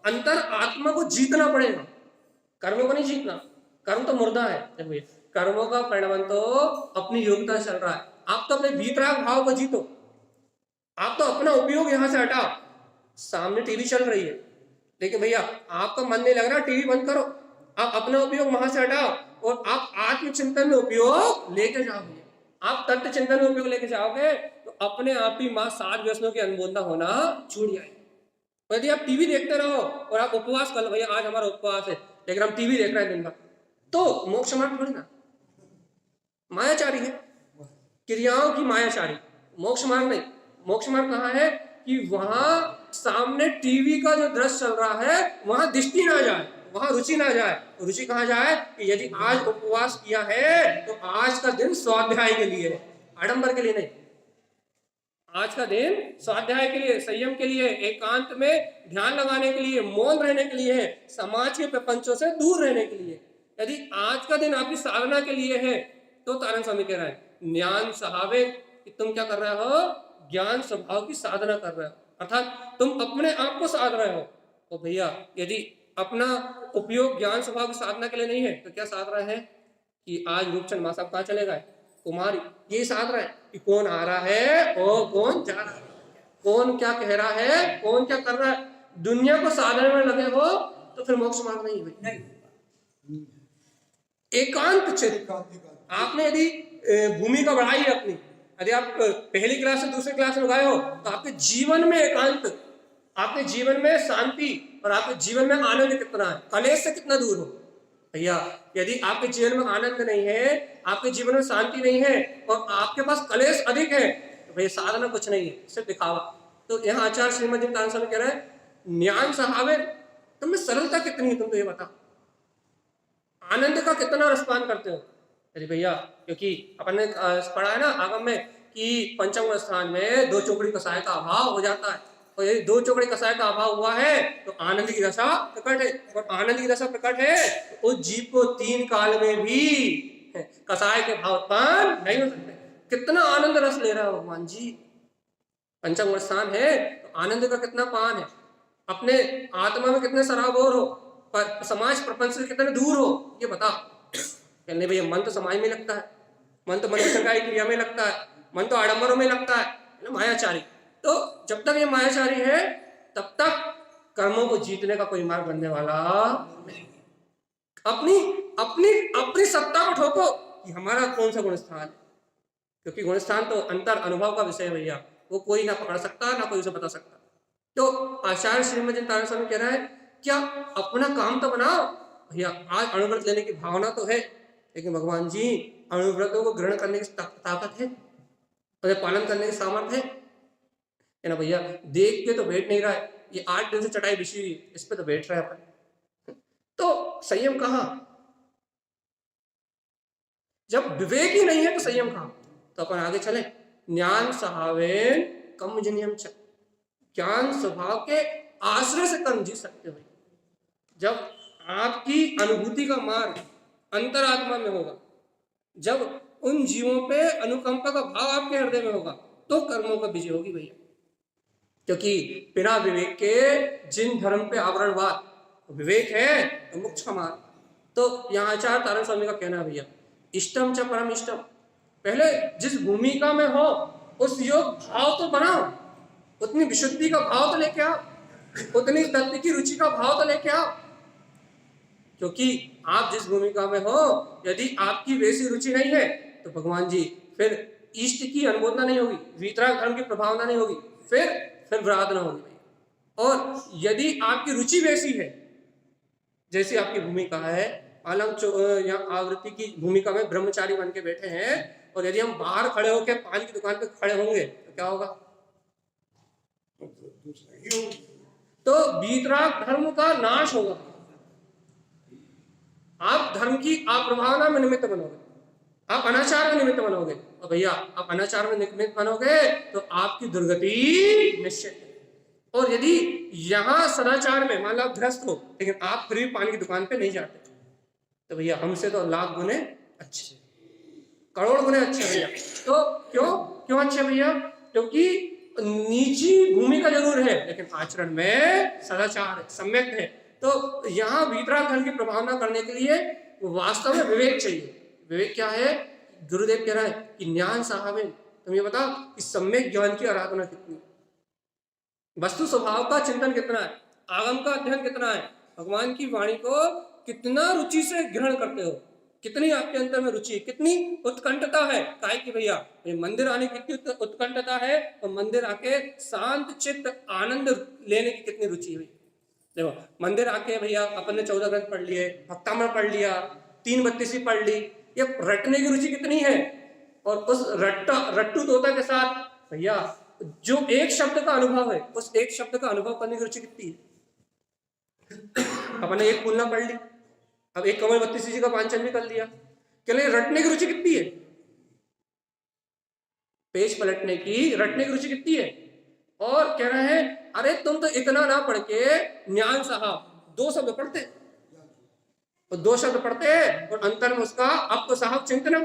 अंतर आत्मा को जीतना पड़ेगा, कर्मों को नहीं जीतना। कर्म तो मुर्दा है, देखो ये कर्मों का परिणमन तो अपनी योग्यता चल रहा है। आप तो अपने भीतराग भाव को जीतो, आप तो अपना उपयोग यहां से हटाओ। सामने टीवी चल रही है, लेकिन भैया आपका मन नहीं लग रहा, टीवी बंद करो, आप अपना उपयोग वहां से हटाओ, और आप आत्मचिंतन में उपयोग लेके जाओ भैया। आप तत्व चिंतन में उपयोग लेके जाओगे तो अपने आप ही मां 7 व्यसनों की अनबोधना होना छूट जाएगी। यदि आप टीवी देखते रहो और आप उपवास कर लो, भैया आज हमारा उपवास है लेकिन हम टीवी देख रहे हैं दिन भर, तो मोक्ष मार्ग थोड़ी ना, मायाचारी है, क्रियाओं की मायाचारी, मोक्ष मार्ग नहीं। मोक्ष मार्ग कहाँ है कि वहां सामने टीवी का जो दृश्य चल रहा है वहां दृष्टि ना जाए, वहां रुचि ना जाए। रुचि कहाँ जाए कि यदि आज उपवास किया है तो आज का दिन स्वाध्याय के लिए, आडंबर के लिए नहीं। आज का दिन स्वाध्याय के लिए, संयम के लिए, एकांत में ध्यान लगाने के लिए, मौन रहने के लिए है, समाज के प्रपंचों से दूर रहने के लिए। यदि आज का दिन आपकी साधना के लिए है तो तारण स्वामी कह रहा है ज्ञान सहावे, कि तुम क्या कर रहे हो, ज्ञान स्वभाव की साधना कर रहे हो, अर्थात तुम अपने आप को साध रहे हो। तो भैया यदि अपना उपयोग ज्ञान स्वभाव की साधना के लिए नहीं है तो क्या साध रहे हैं कि आज रूपचंद मां साहब कहाँ चले गए, कुमारी, ये साध रहे हैं कि कौन आ रहा है और कौन जा रहा है, कौन क्या कह रहा है, कौन क्या कर रहा है। दुनिया को साधने में लगे हो तो फिर मोक्ष मार्ग नहीं है नहीं। एकांत चित्त, आपने यदि भूमिका बढ़ाई है अपनी, यदि आप पहली क्लास से दूसरी क्लास में गए हो तो आपके जीवन में एकांत, आपके जीवन में शांति और आपके जीवन में आनंद कितना है, कलेश से कितना दूर हो। भैया यदि आपके जीवन में आनंद नहीं है, आपके जीवन में शांति नहीं है और आपके पास कलेश अधिक है तो भैया साधना कुछ नहीं है, सिर्फ दिखावा। तो यहाँ आचार्य श्रीमद चिंतामणि स्वामी कह रहे हैं ज्ञान सहावे, तुम्हें सरलता कितनी है, तुम तो ये बताओ, आनंद का कितना रसपान करते हो। अरे भैया क्योंकि अपन ने पढ़ा है ना आगम में कि पंचम स्थान में 2 चौकड़ी कसाय का अभाव हो जाता है, और यदि 2 चौकड़ी कसाय का अभाव हुआ है तो आनंद की रसा प्रकट है, और आनंद की रसा प्रकट है तो उस जीव को 3 काल में भी कसाय के भाव उत्पन्न नहीं हो सकते। कितना आनंद रस ले रहा है भगवान जी, पंचम स्थान है तो आनंद का कितना पान है, अपने आत्मा में कितने सराबोर हो, पर समाज प्रपंच से कितने दूर हो, ये बता। कहने भैया मन तो समाज में लगता है, मन तो मनुष्य का क्रिया में लगता है, मन तो आडंबरों में लगता है ना, मायाचारी। तो जब तक ये मायाचारी है तब तक कर्मों को जीतने का कोई मार्ग बनने वाला नहीं। अपनी अपनी अपनी सत्ता को ठोको कि हमारा कौन सा गुण स्थान है, क्योंकि गुण स्थान तो अंतर अनुभव का विषय है भैया, वो कोई ना पकड़ सकता ना कोई उसे बता सकता। तो आचार्य श्रीमद तारण स्वामी कह रहा है क्या अपना काम तो बनाओ भैया। आज अणुव्रत लेने की भावना तो है, लेकिन भगवान जी अणुव्रतों को ग्रहण करने की ताकत है, उन्हें पालन करने की सामर्थ्य है ना भैया। देख के तो बैठ नहीं रहा है, ये 8 दिन से चटाई बिछी हुई, इस पे तो बैठ रहा है अपन। तो संयम कहाँ, जब विवेक ही नहीं है तो संयम कहाँ। तो अपन आगे चले। ज्ञान सहावेन कम जनियम छ, ज्ञान स्वभाव के आश्रय से कर्म जीत सकते हो। जब आपकी अनुभूति का मार्ग अंतरात्मा में होगा, जब उन जीवों पे अनुकंपा का भाव आपके हृदय में होगा, तो कर्मों का विजय होगी भैया। क्योंकि बिना विवेक के जिन धर्म पे आवरणवाद, विवेक है तो मोक्ष का मार्ग। तो यहाँ आचार्य तारण स्वामी का कहना है भैया, इष्टम च परम इष्टम, पहले जिस भूमिका में हो उस योग भाव तो बनाओ, उतनी विशुद्धि का भाव तो लेके आओ, उतनी तत्व की रुचि का भाव तो लेके आओ। क्योंकि आप जिस भूमिका में हो यदि आपकी वैसी रुचि नहीं है तो भगवान जी फिर इष्ट की अनुमोदना नहीं होगी, वीतराग धर्म की प्रभावना नहीं होगी, फिर विराधना होगी। और यदि आपकी रुचि वैसी है जैसी आपकी भूमिका है, आलम या आवृत्ति की भूमिका में ब्रह्मचारी बन के बैठे हैं, और यदि हम बाहर खड़े होकर पान की दुकान पे खड़े होंगे तो क्या होगा, तो वीतराग धर्म का नाश होगा। आप धर्म की आप प्रभावना में निमित्त बनोगे, आप अनाचार में निमित्त बनोगे, और भैया आप अनाचार में निमित्त बनोगे तो आपकी दुर्गति निश्चित है। और यदि यहां सदाचार में मान लो आप गृहस्थ हो, लेकिन आप फिर भी पान की दुकान पे नहीं जाते, तो भैया हमसे तो लाख गुने अच्छे, करोड़ गुने अच्छे भैया। तो क्यों अच्छे भैया, क्योंकि निजी भूमिका जरूर है लेकिन आचरण में सदाचार है, सम्यक है। तो यहाँ वीतराग धर्म की प्रभावना करने के लिए वास्तव में विवेक चाहिए। विवेक क्या है, गुरुदेव कह रहा है कि ज्ञान साहब, तुम ये बताओ कि सम्यक ज्ञान की आराधना कितनी, वस्तु स्वभाव का चिंतन कितना है, आगम का अध्ययन कितना है, भगवान की वाणी को कितना रुचि से ग्रहण करते हो, कितनी आपके अंदर में रुचि, कितनी उत्कंठता है। काहे कि भैया मंदिर आने की कितनी उत्कंठता है, और मंदिर आके शांत चित्त आनंद लेने की कितनी रुचि हुई। देखो मंदिर आके भैया अपन ने 14 ग्रंथ पढ़ लिए, भक्तामृत पढ़ लिया, 332 पढ़ ली, ये रटने की रुचि कितनी है। और उस रट्टू तोता के साथ भैया जो एक शब्द का अनुभव है, उस एक शब्द का अनुभव करने की रुचि कितनी है। अपन ने एक पूर्णा पढ़ ली, अब एक कमल 32 का पांचन भी कर लिया, चलिए रटने की रुचि कितनी है, पेज पलटने की रटने की रुचि कितनी है। और कह रहे हैं अरे तुम तो इतना ना पढ़ के ज्ञान साहब 2 शब्द पढ़ते, और 2 शब्द पढ़ते और अंतर में उसका अब तो साहब चिंतन,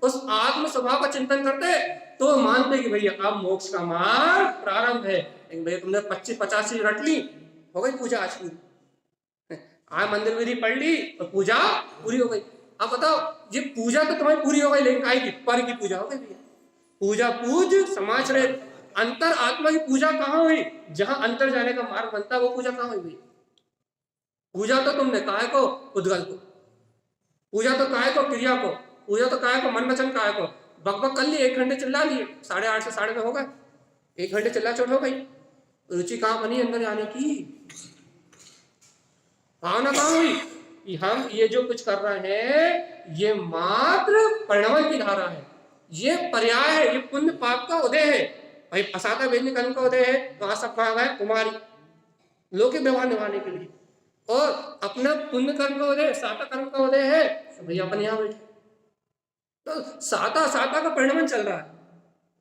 उस आत्म स्वभाव का चिंतन करते, तो मानते कि भैया अब मोक्ष का मार्ग प्रारंभ है। लेकिन भैया तुमने 25-50 चीज रट ली, हो गई पूजा आज पूरी, आज मंदिर विधि पढ़ ली और पूजा पूरी हो गई। अब बताओ ये पूजा तो तुम्हारी पूरी हो गई, लेकिन काय की पर की पूजा हो गई भैया। पूजा पूज समाज रे, अंतर आत्मा की पूजा कहाँ हुई, जहां अंतर जाने का मार्ग बनता है वो पूजा कहाँ हुई भैया। पूजा तो तुमने काय को, उद्गल को, पूजा तो काय को, क्रिया को, पूजा तो काय को, मन वचन काय को, बकबक कर ली, 1 घंटे चिल्ला लिए, 8:30 से 9:30 हो गए, 1 घंटे चिल्ला चोट हो गई, रुचि कहाँ बनी अंदर जाने की, भावना कहाँ हुई कि हम ये जो कुछ कर रहे हैं ये मात्र परिणमन की धारा है, ये पर्याय है, ये पुण्य पाप का उदय है। भाई असाता वेदनी कर्म का उदय है, तो आज सब कहाँ गए, कुमारी लौकिक व्यवहार निभाने के लिए, और अपना पुण्य कर्म का उदय, साता कर्म का उदय है, तो भैया अपन यहाँ बैठे। तो साता का परिणमन चल रहा है,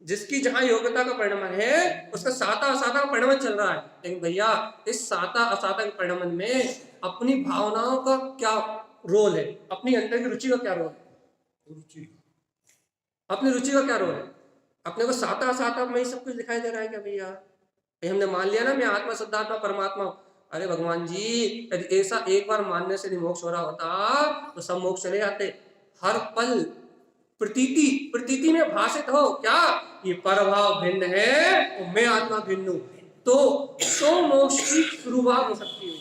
जिसकी जहां योग्यता का परिणमन है उसका साता असाता का परिणमन चल रहा है। लेकिन भैया इस साता असाता के परिणमन में अपनी भावनाओं का क्या रोल है, अपनी अंदर की रुचि का क्या रोल है, अपनी रुचि का क्या रोल है। अपने को साता असाता में ही सब कुछ दिखाई दे रहा है क्या भैया। हमने मान लिया ना मैं आत्मा शुद्धात्मा परमात्मा, अरे भगवान जी, यदि ऐसा एक बार मानने से नहीं मोक्ष हो रहा होता तो सब मोक्ष चले जाते। हर पल प्रतीति प्रतीति में भाषित हो क्या, ये परभाव भिन्न है और मैं आत्मा भिन्न हूं, तो मोक्ष की शुरुआत हो सकती है।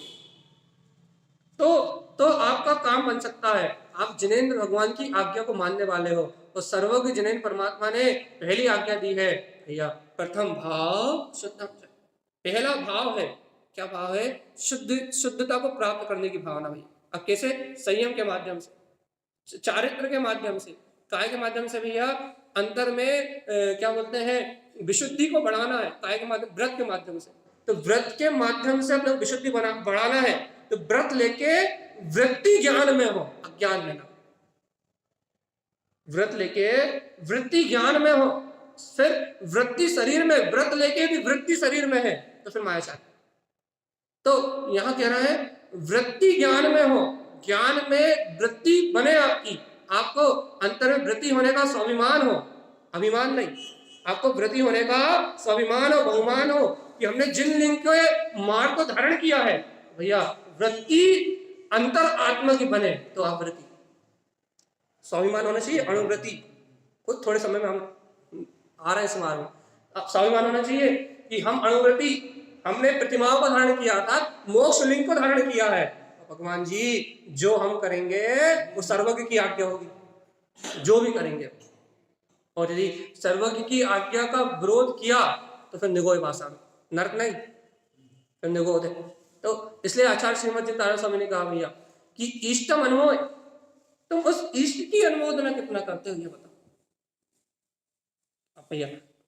तो आपका काम बन सकता है। आप जिनेंद्र भगवान की आज्ञा को मानने वाले हो, तो सर्वज्ञ जिनेंद्र परमात्मा ने पहली आज्ञा दी है भैया, प्रथम भाव शुद्धम। पहला भाव है, क्या भाव है? शुद्धता को प्राप्त करने की भावना भैया। अब कैसे? संयम के माध्यम से, चारित्र के माध्यम से, काय के माध्यम से भैया। अंतर में क्या बोलते हैं, विशुद्धि को बढ़ाना है काय के माध्यम, व्रत के माध्यम से। तो व्रत के माध्यम से अपने विशुद्धि बढ़ाना है, तो व्रत लेके वृत्ति ज्ञान में हो, अज्ञान में ना। व्रत लेके वृत्ति ज्ञान में हो, फिर वृत्ति शरीर में, व्रत लेके भी वृत्ति शरीर में है तो फिर माया चाहती। तो यहां कह रहा है वृत्ति ज्ञान में हो, ज्ञान में वृत्ति बने आपकी, आपको अंतर में वृत्ति होने का स्वाभिमान हो, अभिमान नहीं। आपको वृत्ति होने का स्वाभिमान हो, बहुमान हो कि हमने जिन लिंग के मार्ग को धारण किया है भैया, वृत्ति अंतर आत्मा की बने तो आप वृत्ति, स्वाभिमान होना चाहिए, अणुवृत्ति। कुछ थोड़े समय में हम आ रहे हैं इस मार्ग में। स्वाभिमान होना चाहिए कि हम अणुवृत्ति, हमने प्रतिमाओं को धारण किया था, मोक्ष लिंग को धारण किया है। भगवान जी जो हम करेंगे वो सर्वज्ञ की आज्ञा होगी, जो भी करेंगे। और यदि सर्वज्ञ की आज्ञा का विरोध किया तो फिर निगोय भाषा में, नरक नहीं, फिर निगोद है। तो इसलिए आचार्य श्रीमद जी तारा स्वामी ने कहा भैया कि इष्टम अनुमोद, तुम उस इष्ट की अनुमोदना कितना करते हो ये बताओ।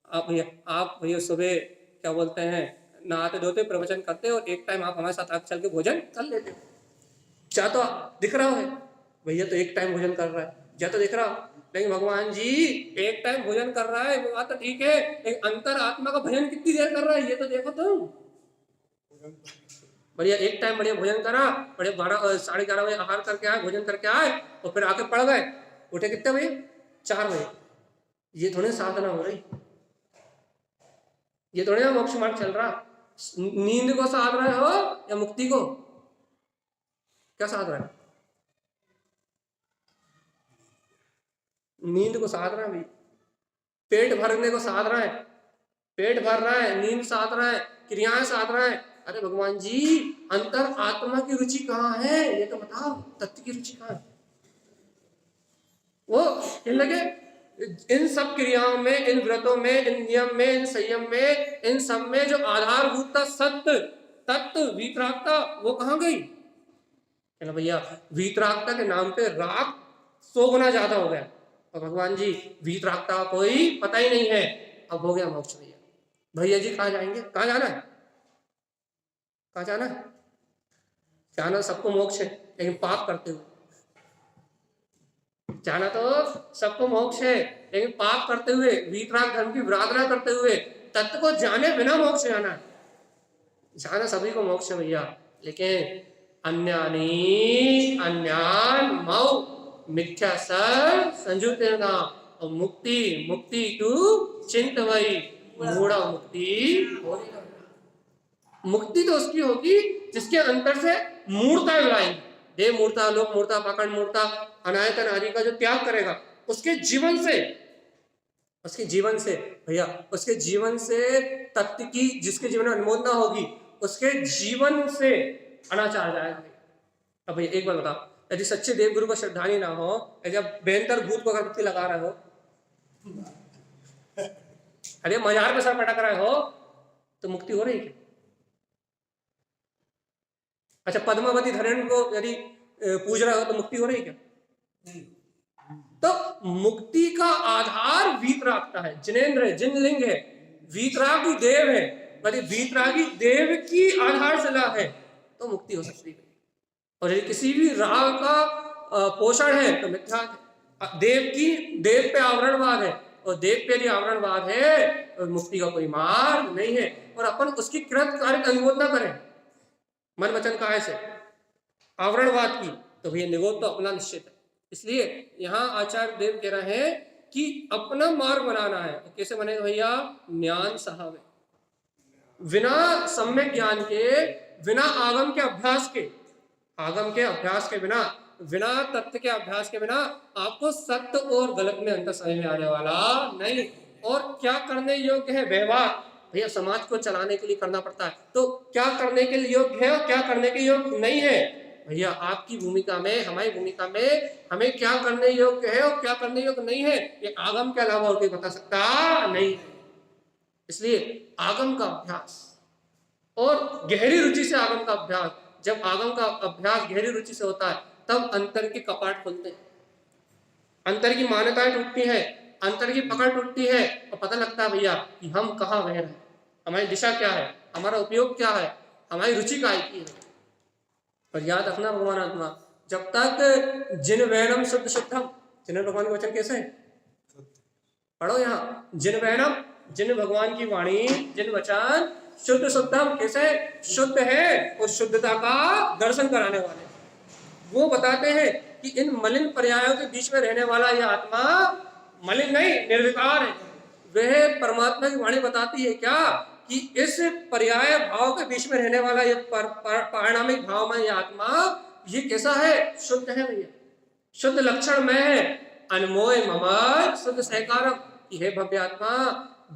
आप भैया सुबह क्या बोलते हैं, नहाते धोते प्रवचन करते हो, एक टाइम आप हमारे साथ आगे चल के भोजन कर लेते हो। चाहे तो दिख रहा है भैया तो एक टाइम भोजन कर रहा है, या तो दिख रहा हो, लेकिन भगवान जी एक टाइम भोजन कर रहा है वो बात तो ठीक है, लेकिन अंतर आत्मा का भजन कितनी देर कर रहा है ये तो देखो तुम। बढ़िया एक टाइम बढ़िया भोजन करा, बड़े 11:30 बजे आहार करके आए, भोजन करके आए और फिर आके पड़ गए, उठे कितने बजे? 4 बजे। ये थोड़ी साधना हो रही, ये थोड़ी ना मोक्ष मार्ग चल रहा। नींद को साध रहे हो या मुक्ति को? क्या साध रहे हो? नींद को साध रहे हैं भाई, पेट भरने को साध रहे हैं, पेट भर रहा है, नींद साध रहा है, क्रियाएं साध रहा है। अरे भगवान जी अंतर आत्मा की रुचि कहाँ है ये तो बताओ, तत्व की रुचि कहाँ है? वो कहने लगे इन सब क्रियाओं में, इन व्रतों में, इन नियम में, इन संयम में, इन सब में जो आधारभूत सत्य तत्व वीतरागता वो कहाँ गई? कहना भैया वीतरागता के नाम पे राग 100 गुना ज्यादा हो गया, और भगवान जी वीतरागता कोई पता ही नहीं है, अब हो गया मोक्ष। भैया जी कहाँ जाएंगे? कहाँ जाना है? कहाँ जाना है? जाना सबको मोक्ष है, लेकिन पाप करते हुए। जाना तो सबको मोक्ष है, लेकिन पाप करते हुए, वीतराग धर्म की विराधना करते हुए, तत्व को जाने बिना मोक्ष जाना है। जाना सभी को मोक्ष है भैया, लेकिन अन्यान मौ मिथ्या सर संजुतेना, और मुक्ति तू चिंत वही मूढ़ा मुक्ति। मुक्ति तो उसकी होगी जिसके अंतर से मूर्ता लाएंगे, देव मूर्ता, लोक मूर्ता, पाखंड मूर्ता, अनायतन आदि का जो त्याग करेगा, उसके जीवन से भैया, उसके जीवन से तत्व की जिसके जीवन में अनुमोदना होगी, उसके जीवन से अनाचार जाएगा। अब भैया एक बार बताओ, यदि सच्चे देव गुरु को श्रद्धानी ना हो, यदि आप बेहतर भूत को अगरबत्ती लगा रहे हो, अरे मजार पे सर पटक रहे हो, तो मुक्ति हो रही है? अच्छा पद्मावती धरण को यदि पूज रहे हो तो मुक्ति हो रही क्या? नहीं। तो मुक्ति का आधार वीतरागता है, जिनेंद्र है, जिनलिंग है, वीतरागी देव है। यदि वीतरागी देव की आधारशिला है तो मुक्ति हो सकती है। और यदि किसी भी राग का पोषण है तो मिथ्या है। देव पे आवरणवाद है, और देव पे यदि आवरणवाद है तो मुक्ति का कोई मार्ग नहीं है। और अपन उसकी कृत कार्य का अनुमोदन करें मन वचन काया से आवरणवाद की, तो भैया निगोद तो अपना निश्चित है। इसलिए यहाँ आचार्य देव कह रहे हैं कि अपना मार्ग बनाना है। तो कैसे बनेगा भैया? ज्ञान साहब, बिना सम्यक ज्ञान के बिना आगम के अभ्यास के, आगम के अभ्यास के बिना, बिना तत्व के अभ्यास के बिना आपको सत्य और गलत में अंतर समझ में आने वाला नहीं। और क्या करने योग्य है व्यवहार, भैया समाज को चलाने के लिए करना पड़ता है, तो क्या करने के लिए योग्य है और क्या करने के योग्य नहीं है, भैया आपकी भूमिका में, हमारी भूमिका में हमें क्या करने योग्य है और क्या करने योग्य नहीं है, ये आगम के अलावा और कोई बता सकता नहीं है। इसलिए आगम का अभ्यास और गहरी रुचि से आगम का अभ्यास, जब आगम का अभ्यास गहरी रुचि से होता है तब अंतर के कपाट खुलते हैं, अंतर की मान्यताएं टूटती हैं, अंतर की पकड़ टूटती है और पता लगता है भैया कि हम कहाँ गए हैं, हमारी दिशा क्या है, हमारा उपयोग क्या है, हमारी रुचि काय की है। और याद रखना भगवान आत्मा, जब तक जिन वैनम शुद्ध शुद्धम, जिन भगवान का वचन कैसे है, पढ़ो यहाँ, जिन वैनम, जिन भगवान की वाणी, जिन वचन शुद्ध शुद्धम, कैसे शुद्ध है और शुद्धता का दर्शन कराने वाले, वो बताते हैं कि इन मलिन पर्यायों के बीच में रहने वाला यह आत्मा मलिन नहीं, निर्विकार है। वह परमात्मा की वाणी बताती है क्या कि इस पर्याय भाव के बीच में रहने वाला यह पारिणामिक भाव में यह आत्मा, ये कैसा है, शुद्ध है भैया, शुद्ध लक्षण में है, अनमोय ममल शुद्ध सहकारम, हे भव्य आत्मा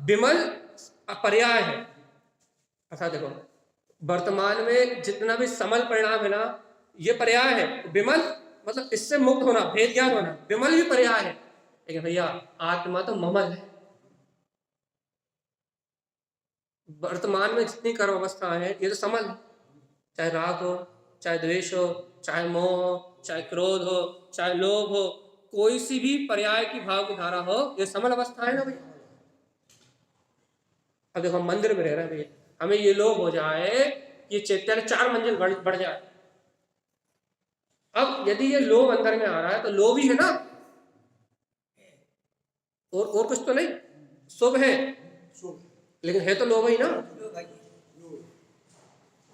विमल पर्याय है। अच्छा देखो, वर्तमान में जितना भी समल परिणाम है ना, ये पर्याय है। विमल मतलब इससे मुक्त होना, भेद ज्ञान होना, विमल भी पर्याय है। लेकिन भैया आत्मा तो ममल है। वर्तमान में जितनी कर्म अवस्थाएं हैं ये तो समल है, चाहे राग हो, चाहे द्वेष हो, चाहे मोह हो, चाहे क्रोध हो, चाहे लोभ हो, कोई सी भी पर्याय की भाव की धारा हो, ये समल अवस्था है ना भैया। अब देखो हम मंदिर में रह रहे हैं भैया, हमें ये लोभ हो जाए कि चैत्य 4 मंजिल बढ़ जाए, अब यदि ये लोभ अंदर में आ रहा है तो लोभ ही है ना, और कुछ तो नहीं, शुभ है लेकिन है तो लोभ ही ना।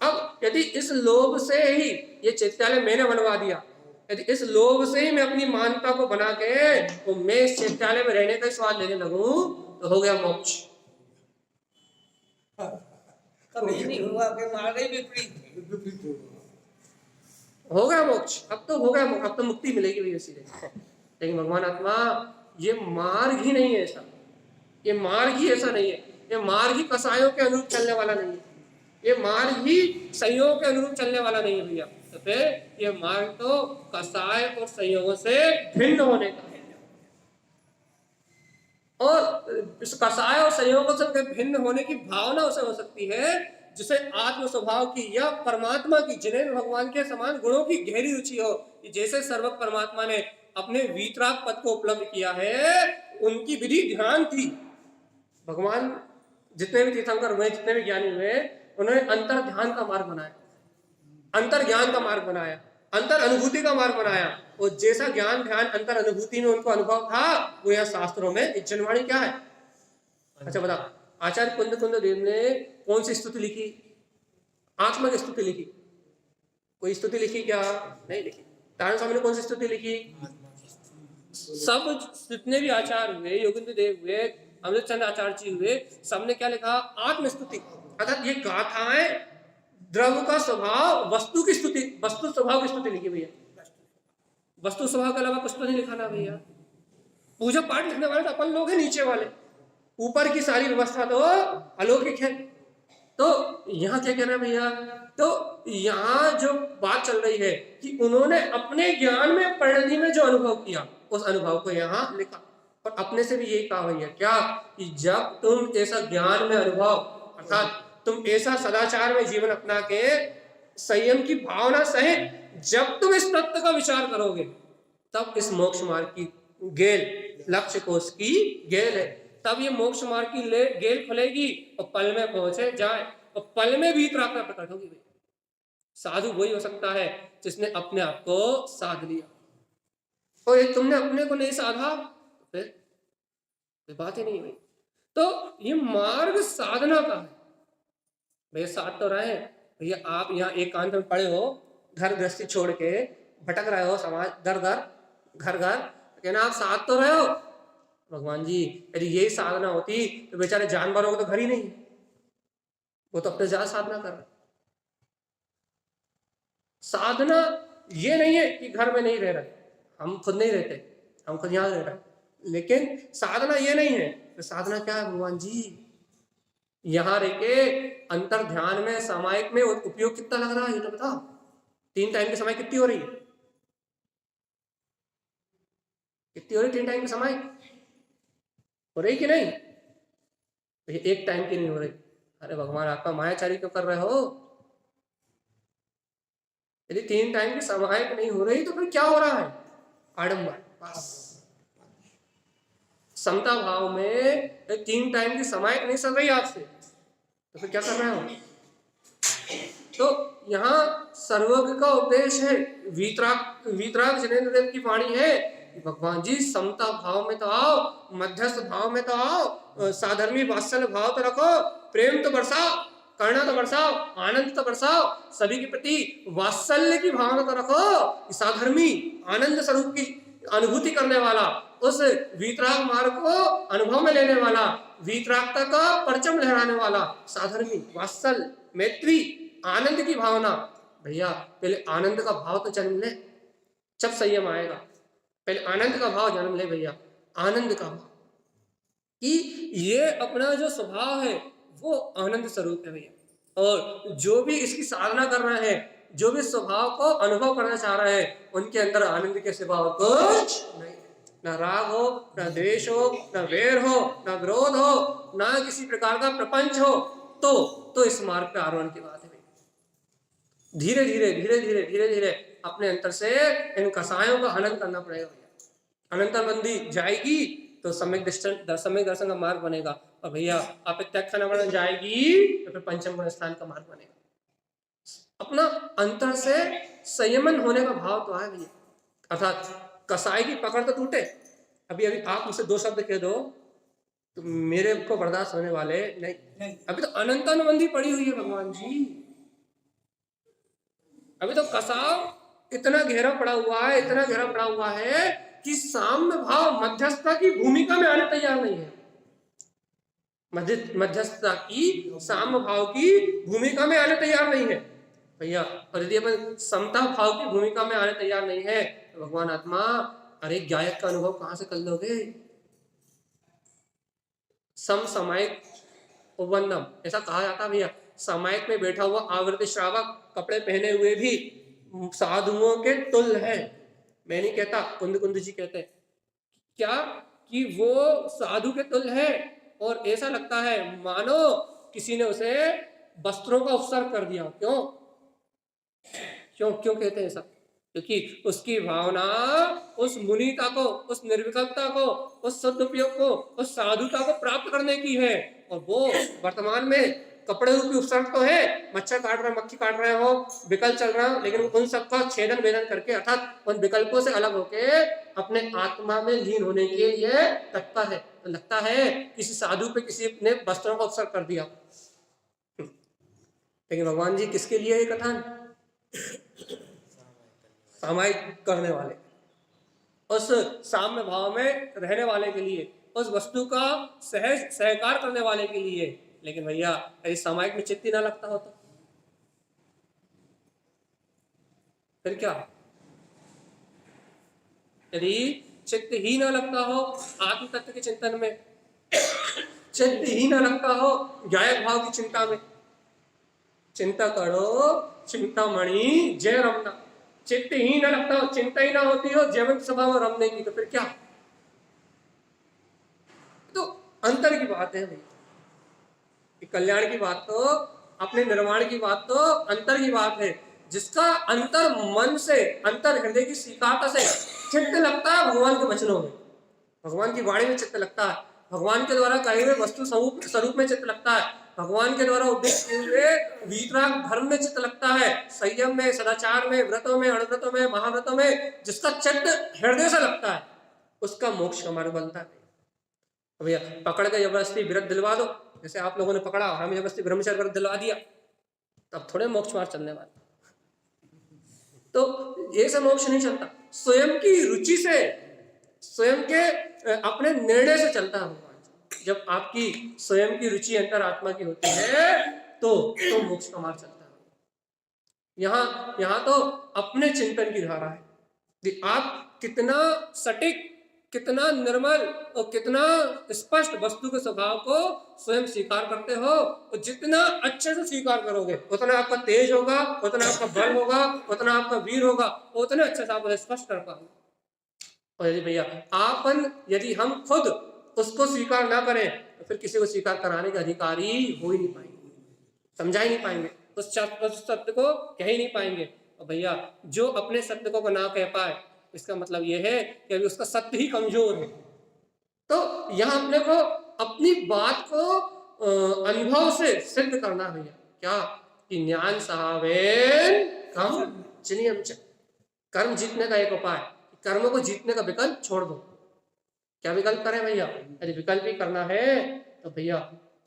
अब यदि इस लोभ से ही ये चैत्यालय मैंने बनवा दिया, यदि इस लोभ से ही मैं अपनी मानता को बना के तो मैं इस चैत्यालय में रहने का स्वाद लेने लगूं तो हो गया मोक्ष। कभी नहीं हुआ कि मार्ग ही विपरीत हो गया मोक्ष, अब तो हो गया, अब तो मुक्ति मिलेगी भैया सीधे। लेकिन भगवान आत्मा ये मार्ग ही नहीं है ऐसा, ये मार्ग ही ऐसा नहीं है, ये मार्ग ही कसायों के अनुरूप चलने वाला नहीं है, ये मार्ग ही संयोग के अनुरूप चलने वाला नहीं है भैया। तो फिर ये मार्ग तो कसाय और संयोगों से भिन्न होने का है, और इस कसाय और संयोगों से भिन्न होने की भावना उसे हो सकती है जिसे आत्म स्वभाव की या परमात्मा की, जिन्हें भगवान के समान गुणों की गहरी रुचि हो। जैसे सर्वक परमात्मा ने अपने वीतराग पद को उपलब्ध किया है, उनकी विधि ध्यान थी। भगवान जितने भी तीर्थंकर हुए, जितने भी ज्ञानी हुए, उन्होंने अंतर ध्यान का मार्ग बनाया, अंतर ज्ञान का मार्ग बनाया, अंतर अनुभूति का मार्ग बनाया, और जैसा ज्ञान ध्यान अंतर अनुभूति में उनको अनुभव था वो यहाँ शास्त्रों में जनवाणी क्या है। अच्छा बता, आचार्य कुंद देव ने कौन सी स्तुति लिखी, आत्मा की स्तुति लिखी, कोई स्तुति लिखी क्या, नहीं लिखी। तारण स्वामी ने कौन सी स्तुति लिखी, सब जितने भी आचार्य हुए, योगेंद्र देव हुए, अमृत चंद्र आचार्य जी हुए, सबने क्या लिखा, आत्मस्तुति। अर्थात ये गाथाएं द्रव्य का स्वभाव, वस्तु की स्तुति, वस्तु स्वभाव की स्तुति लिखी भैया, वस्तु स्वभाव के अलावा कुछ तो नहीं लिखा ना भैया। पूजा पाठ लिखने वाले तो अपन लोग हैं नीचे वाले, ऊपर की सारी व्यवस्था तो अलौकिक है। तो यहाँ क्या कहना भैया, तो यहाँ जो बात चल रही है कि उन्होंने अपने ज्ञान में परिणति में जो अनुभव किया, उस अनुभव को यहाँ लिखा, और अपने से भी यही कहा भैया क्या कि जब तुम ऐसा ज्ञान में अनुभव, अर्थात तुम ऐसा सदाचार में जीवन अपना के संयम की भावना सहित जब तुम इस तत्व का विचार करोगे, तब इस मोक्ष मार्ग की गेल, लक्ष्य कोष की गेल है, तब ये मोक्ष मार्ग की गेल खुलेगी और पल में पहुंचे जाए, और पल में भी प्रार्थना प्रकट होगी। साधु वही हो सकता है जिसने अपने आप को साध लिया, और ये तुमने अपने को नहीं साधा फिर बात ही नहीं हुई। तो ये मार्ग साधना का है भैया, साध तो रहे हैं भैया। आप यहाँ एकांत में पड़े हो, घर गृहस्थी छोड़ के भटक रहे हो, समाज दर दर घर घर, कहना आप साध तो रहे हो। भगवान जी यदि यही साधना होती तो बेचारे जानवरों को तो घर ही नहीं, वो तो अपने ज्यादा साधना कर रहे। साधना ये नहीं है कि घर में नहीं रह रहे, हम खुद नहीं रहते, हम खुद यहाँ रह रहे, लेकिन साधना ये नहीं है। तो साधना क्या है भगवान जी? यहाँ रह के अंतर ध्यान में सामायिक में उपयोग कितना लग रहा है ये तो बताओ। 3 टाइम की समय कितनी हो रही है? कितनी हो रही 3 टाइम की समय? हो रही कि नहीं? तो ये 1 टाइम की नहीं हो रही। अरे भगवान आपका मायाचारी क्यों कर रहे हो? यदि 3 टाइम की समायिक नहीं हो रही तो फिर क्या हो रहा है? आडंबर। बस समता भाव में 3 टाइम की समायिक नहीं चल रही आपसे, तो फिर क्या कर रहे हो? तो यहाँ सर्वज्ञ का उपदेश है, वीतराग जिनेंद्र देव की वाणी है, भगवान जी समता भाव में तो आओ, मध्यस्थ भाव में तो आओ, साधर्मी वात्सल्य भाव तो रखो, प्रेम तो बरसाओ, करुणा तो बरसाओ, आनंद तो बरसाओ, सभी के प्रति वात्सल्य की भावना तो रखो। साधर्मी आनंद स्वरूप की अनुभूति करने वाला, उस वीतराग मार्ग को अनुभव में लेने वाला, वीतरागता का परचम लहराने वाला, साधर्मी वात्सल्य मैत्री आनंद की भावना। भैया पहले आनंद का भाव तो जन्म ले, जब संयम आएगा। पहले आनंद का भाव जन्म ले भैया, आनंद का भाव कि ये अपना जो स्वभाव है वो आनंद स्वरूप है भैया। और जो भी इसकी साधना कर रहे हैं, जो भी स्वभाव को अनुभव करना चाह रहे हैं, उनके अंदर आनंद के सिवा कुछ नहीं, न राग हो, न द्वेष हो, न वैर हो, न विरोध हो, न किसी प्रकार का प्रपंच हो, तो इस मार्ग पे आरोहण की बात है। धीरे धीरे धीरे धीरे धीरे धीरे अपने अंतर से इन कसायों का हनन करना पड़ेगा भैया। अनंतर बंदी जाएगी तो सम्यक दर्शन का मार्ग बनेगा, और भैया अपत्यक्षण जाएगी तो फिर पंचम गुण स्थान का मार्ग बनेगा। अपना अंतर से संयमन होने का भाव तो आए भैया, अर्थात कसाई की पकड़ तो टूटे। अभी आप मुझसे 2 शब्द कह दो तो मेरे को बर्दाश्त होने वाले नहीं। अभी तो अनंतानुबंधी पड़ी हुई है भगवान जी, अभी तो कसाव इतना गहरा पड़ा हुआ है, इतना गहरा पड़ा हुआ है कि साम्य भाव मध्यस्थता की भूमिका में आने तैयार नहीं है। मध्यस्थता की साम्य भाव की भूमिका में आने तैयार नहीं है भैया। और यदि अपन समता भाव की भूमिका में आने तैयार नहीं है तो भगवान आत्मा, अरे गायक का अनुभव कहां से कर लोगे? समसामयिक उपबंधम ऐसा कहा जाता भैया, सामायिक में बैठा हुआ आवृत्ति श्रावक कपड़े पहने हुए भी साधुओं के तुल्य है। मैं नहीं कहता, कुंद जी कहते हैं क्या कि वो साधु के तुल्य है, और ऐसा लगता है मानो किसी ने उसे वस्त्रों का उपसर्ग कर दिया। क्यों क्यों क्यों कहते हैं ऐसा? क्योंकि उसकी भावना उस मुनीता को, उस निर्विकल्पता को, उस सदुपयोग को, उस साधुता को प्राप्त करने की है। और वो वर्तमान में कपड़े रूपी उपसर्ग तो है, मच्छर काट रहे, मक्खी काट रहे हो, विकल्प चल रहा हो, लेकिन उन सबका छेदन वेदन करके, अर्थात उन विकल्पों से अलग होके अपने आत्मा में लीन होने के लिए तत्पर है। तो लगता है किसी साधु पे किसी ने वस्त्रों का उपसर्ग कर दिया, लेकिन भगवान जी किसके लिए ये कथन? सामायिक करने वाले, उस साम्य भाव में रहने वाले के लिए, उस वस्तु का सहज सहकार करने वाले के लिए। लेकिन भैया यदि सामायिक में चित्त ही ना लगता हो तो फिर क्या? यदि चित्त ही ना लगता हो आत्म तत्व के चिंतन में, चित्त ही ना लगता हो गायक भाव की चिंता में, चिंता करो चिंतामणि जय रमना, चित्त ही ना लगता हो, चिंता ही ना होती हो जयवंत सभा में रमने की, तो फिर क्या? तो अंतर की बात है भैया, कल्याण की बात तो, अपने निर्माण की बात तो अंतर की बात है। जिसका अंतर मन से, अंतर हृदय की स्वीकारता से चित्त लगता है भगवान के वचनों में, भगवान की वाणी में चित्त लगता है, भगवान के द्वारा कहे हुए वस्तु स्वरूप में चित्त लगता है, भगवान के द्वारा उपदेश किए हुए वीतराग धर्म में चित्त लगता है, संयम में, सदाचार में, व्रतों में, अणव्रतों में, महाव्रतों में जिसका चित्त हृदय से लगता है उसका मोक्ष का मार्ग बनता है। भैया पकड़ के जबरदस्ती व्रत दिलवा दो, जैसे आप लोगों ने पकड़ा, हमें जबरदस्ती ब्रह्मचर्य व्रत दिलवा दिया, तब थोड़े मोक्ष मार्ग चलने वाला। तो ये सब मोक्ष नहीं चलता, स्वयं की रुचि से, स्वयं के अपने निर्णय से चलता है भगवान। जब आपकी स्वयं की रुचि अंतर आत्मा की होती है तो मोक्ष का मार्ग चलता है। यहाँ यहाँ तो अपने चिंतन की धारा है कि आप कितना सटीक, कितना निर्मल और कितना स्पष्ट वस्तु के स्वभाव को स्वयं स्वीकार करते हो, और जितना अच्छे से स्वीकार करोगे उतना आपका तेज होगा, उतना आपका बल होगा, उतना आपका वीर होगा, उतने अच्छे से आप उसे स्पष्ट कर पाओगे। और यदि भैया आपन यदि हम खुद उसको स्वीकार ना करें तो फिर किसी को स्वीकार कराने के अधिकारी हो ही नहीं पाएंगे, समझा ही नहीं पाएंगे, उस सत्य को कह ही नहीं पाएंगे। और भैया जो अपने सत्य को ना कह पाए इसका मतलब यह है कि अभी उसका सत्य ही कमजोर है। तो यहाँ अपने को अपनी बात को अनुभव से सिद्ध करना भैया क्या कि ज्ञान सहावेन कम चिनियम च, कर्म जीतने का एक उपाय, कर्मों को जीतने का विकल्प छोड़ दो। क्या विकल्प करें भैया? यदि विकल्प ही करना है तो भैया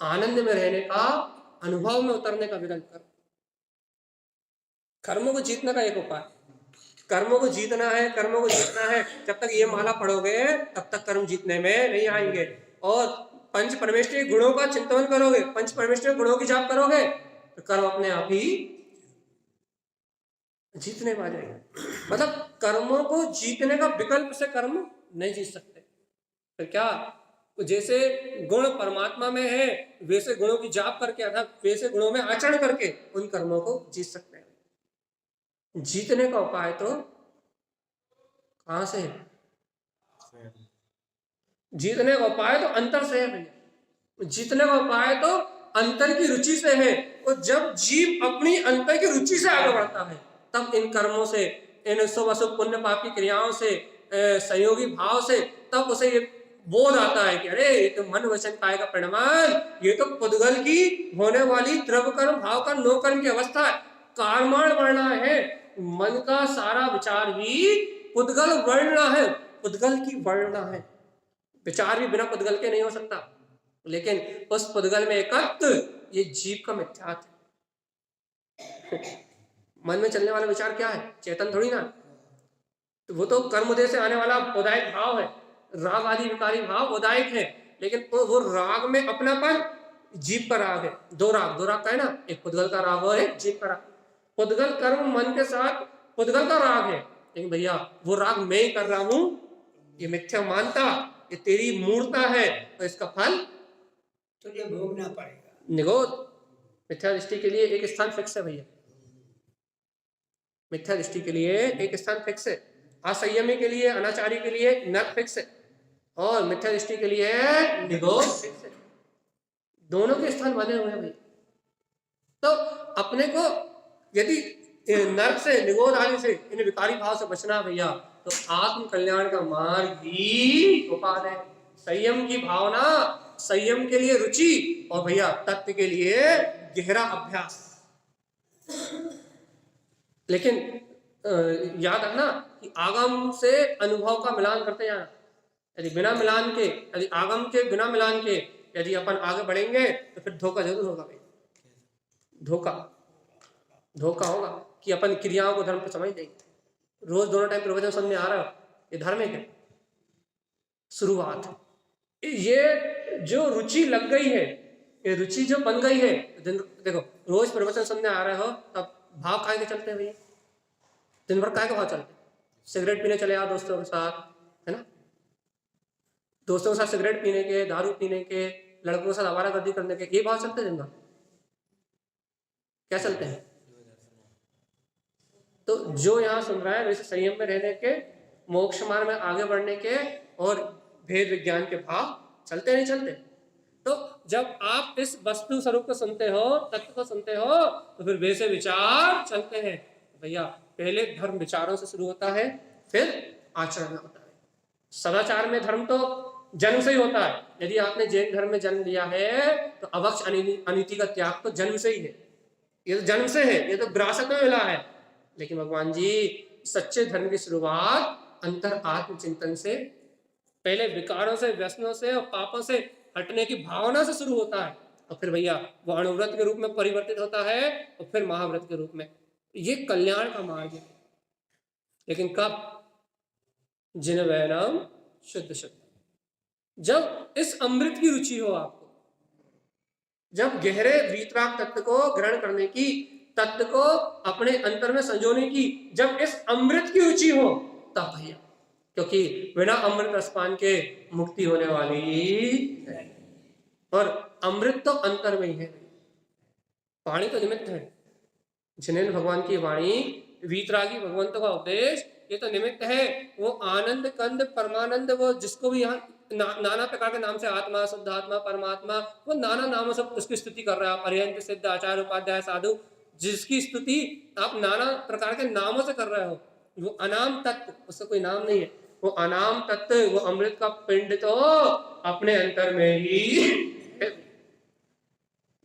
आनंद में रहने का, अनुभव में उतरने का विकल्प करो। कर्मों को जीतने का एक उपाय, कर्मों को जीतना है, कर्मों को जीतना है। जब तक ये माला पढ़ोगे तब तक कर्म जीतने में नहीं आएंगे। और पंच परमेश्वरी गुणों का चिंतन करोगे, पंच परमेश्वरी गुणों की जाप करोगे तो कर्म अपने आप ही जीतने में आ जाएंगे। मतलब कर्मों को जीतने का विकल्प से कर्म नहीं जीत सकते। फिर क्या? जैसे गुण परमात्मा में है वैसे गुणों की जाप करके अर्थात वैसे गुणों में आचरण करके उन कर्मों को जीत सकते हैं। जीतने का उपाय तो कहां से है? जीतने का उपाय तो अंतर से है भैया। जीतने का उपाय तो अंतर की रुचि से है। और जब जीव अपनी अंतर की रुचि से आगे बढ़ता है तब इन कर्मों से, इन शुभ अशुभ पुण्य पाप की क्रियाओं से, संयोगी भाव से, तब उसे ये बोध आता है कि अरे ये तो मन वचन काया का परिणाम, ये तो पुद्गल की होने वाली द्रव्य कर्म भाव का नो कर्म की अवस्था है, कर्माण वर्णा है। मन का सारा विचार ही पुद्गल वर्णना है, पुद्गल की वर्णना है। विचार भी बिना पुद्गल के नहीं हो सकता, लेकिन उस पुद्गल में एकत्व ये जीव का मिथ्यात्व है। मन में चलने वाला विचार क्या है? चेतन थोड़ी ना, तो वो तो कर्मोदय से आने वाला उदायक भाव है। राग आदि विकारी भाव उदायक है, लेकिन वो राग में अपनापन, जीव का राग है। दो राग का है ना, एक पुद्गल का राग और एक जीव का राग। पुद्गल कर्म मन के साथ पुद्गल का राग है, लेकिन भैया वो राग मैं ही कर रहा हूं, ये मिथ्या मानता, ये तेरी मूर्ता है, तो इसका फल तुझे भोगना पड़ेगा। निगोद। मिथ्या दृष्टि के लिए एक स्थान फिक्स है भैया, मिथ्या दृष्टि के लिए एक स्थान फिक्स है। असंयमी के लिए, अनाचारी के लिए नरक फिक्स है, और मिथ्या दृष्टि के लिए निगोद फिक्स है। दोनों के स्थान बने हुए हैं भैया। तो अपने को यदि नरक से, निगोद आदि से, इन विकारी भाव से बचना भैया, तो आत्म कल्याण का मार्ग ही उपाय है। संयम की भावना, संयम के लिए रुचि, और भैया तत्व के लिए गहरा अभ्यास। लेकिन याद रखना कि आगम से अनुभव का मिलान करते जाना। यदि बिना मिलान के, यदि आगम के बिना मिलान के यदि अपन आगे बढ़ेंगे तो फिर धोखा जरूर होगा भाई। धोखा होगा कि अपन क्रियाओं को धर्म को समझ देंगे। रोज दोनों टाइम प्रवचन सुनने आ रहा हो, ये धार्मिक है? शुरुआत ये जो रुचि लग गई है, ये रुचि जो बन गई है, देखो रोज प्रवचन सुनने आ रहे हो तब भाव काहे के चलते हैं भैया? दिन भर काहे के भाव चलते? सिगरेट पीने चले आओ दोस्तों के साथ, है ना? दोस्तों के साथ सिगरेट पीने के, दारू पीने के, लड़कों के साथ आवारागर्दी करने के, ये भाव चलते हैं दिन भर? क्या चलते हैं? तो जो यहाँ सुन रहा है वैसे संयम में रहने के, मोक्ष मार्ग में आगे बढ़ने के और भेद विज्ञान के भाव चलते नहीं चलते? तो जब आप इस वस्तु स्वरूप को सुनते हो, तत्व को सुनते हो, तो फिर वैसे विचार चलते हैं भैया। पहले धर्म विचारों से शुरू होता है, फिर आचरण में होता है। सदाचार में धर्म तो जन्म से ही होता है। यदि आपने जैन धर्म में जन्म लिया है तो अवक्ष अनीति का त्याग तो जन्म से ही है, ये तो जन्म से है, ये तो विरासत में मिला है। लेकिन भगवान जी सच्चे धर्म की शुरुआत अंतर आत्मचिंतन से, पहले विकारों से, व्यसनों से और पापों से हटने की भावना से शुरू होता है, और फिर भैया वो अणुव्रत के रूप में परिवर्तित होता है, और फिर महाव्रत के रूप में। ये कल्याण का मार्ग है। लेकिन कब? जिन वैनम शुद्ध शुद्ध, जब इस अमृत की रुचि हो आपको, जब गहरे वीतराग तत्व को ग्रहण करने की तत्व को अपने अंतर में संजोने की जब इस अमृत की रुचि हो तब भैया, क्योंकि बिना अमृत रसपान के मुक्ति होने वाली है। और अमृत तो अंतर में ही है, वाणी तो निमित्त है। जिनेन्द्र भगवान की वाणी, वीतरागी भगवंत का उपदेश, ये तो निमित्त है। वो आनंद कंद परमानंद, वो जिसको भी यहाँ नाना प्रकार के नाम से आत्मा, शुद्ध आत्मा, परमात्मा, वो नाना नामों से उसकी स्तुति कर रहा है। पर्यंत सिद्ध आचार्य उपाध्याय साधु, जिसकी स्तुति आप नाना प्रकार के नामों से कर रहे हो, वो अनाम तत्व, उसका कोई नाम नहीं है। वो अनाम तत्व, वो अमृत का पिंड तो अपने अंतर में ही है।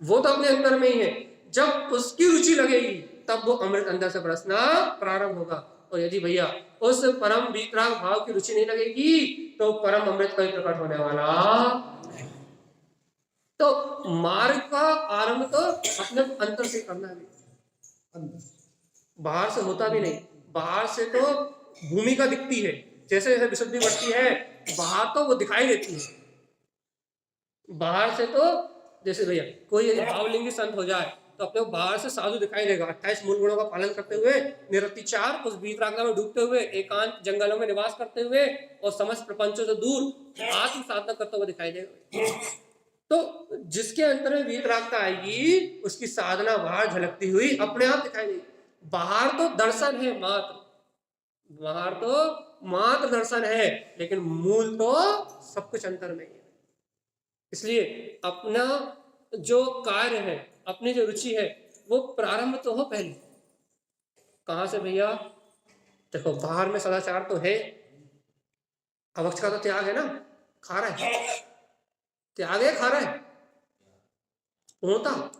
वो तो अपने अंतर में ही है। जब उसकी रुचि लगेगी तब वो अमृत अंदर से बरसना प्रारंभ होगा। और यदि भैया उस परम वीतराग भाव की रुचि नहीं लगेगी तो परम अमृत का ही प्रकट होने वाला। तो मार्ग का आरंभ तो अपने अंतर से करना है, बाहर से होता भी नहीं। बाहर से तो भूमिका दिखती है, जैसे जैसे विशुद्धि बढ़ती है बाहर तो वो दिखाई देती है। बाहर से तो जैसे भैया कोई यदि भावलिंगी संत हो जाए तो अपने को बाहर से साधु दिखाई देगा, 28 मूल गुणों का पालन करते हुए, निरतिचार उस वीतरागता में डूबते हुए, एकांत जंगलों में निवास करते हुए और समस्त प्रपंचों से दूर आत्म साधना करते हुए दिखाई देगा। तो जिसके अंतर में वीतरागता आएगी उसकी साधना बाहर झलकती हुई अपने आप दिखाई देगी। बाहर तो दर्शन है मात्र, बाहर तो मात्र दर्शन है, लेकिन मूल तो सब कुछ अंतर में ही है। इसलिए अपना जो कार्य है, अपनी जो रुचि है, वो प्रारंभ तो हो पहले। कहां से भैया? देखो बाहर में सदाचार तो है, अवक्ष का तो त्याग है ना, खा रहा है, त्याग है, खा रहा है पूर्णता।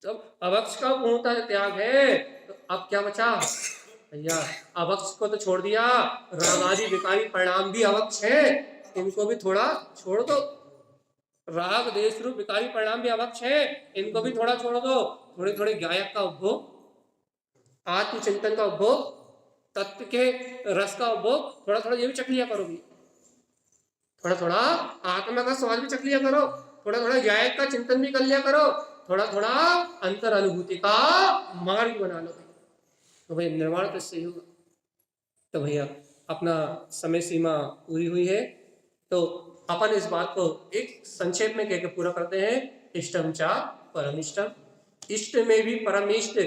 जब अवक्ष का पूर्णता त्याग है तो अब क्या बचा भैया? अवक्ष को तो छोड़ दिया, रागादि विकारी परिणाम भी अवक्ष है, इनको भी थोड़ा छोड़ दो। राग देश रूप विकारी परिणाम भी अवक्ष है, इनको भी थोड़ा छोड़ दो। थोड़े थोड़े गायक का उपभोग, आत्मचिंतन का उपभोग, तत्व के रस का उपभोग थोड़ा थोड़ा ये भी चख लिया करो भी। थोड़ा थोड़ा आत्मा का स्वाद भी चख लिया करो, थोड़ा थोड़ा गायक का चिंतन भी कर लिया करो, थोड़ा थोड़ा अंतर अनुभूति का मार्ग बना लो। तो भैया निर्माण तो इससे ही होगा। तो भैया अपना समय सीमा पूरी हुई है, तो अपन इस बात को एक संक्षेप में कहकर पूरा करते हैं। इष्टम चा परमिष्टम, इष्ट में भी परम इष्ट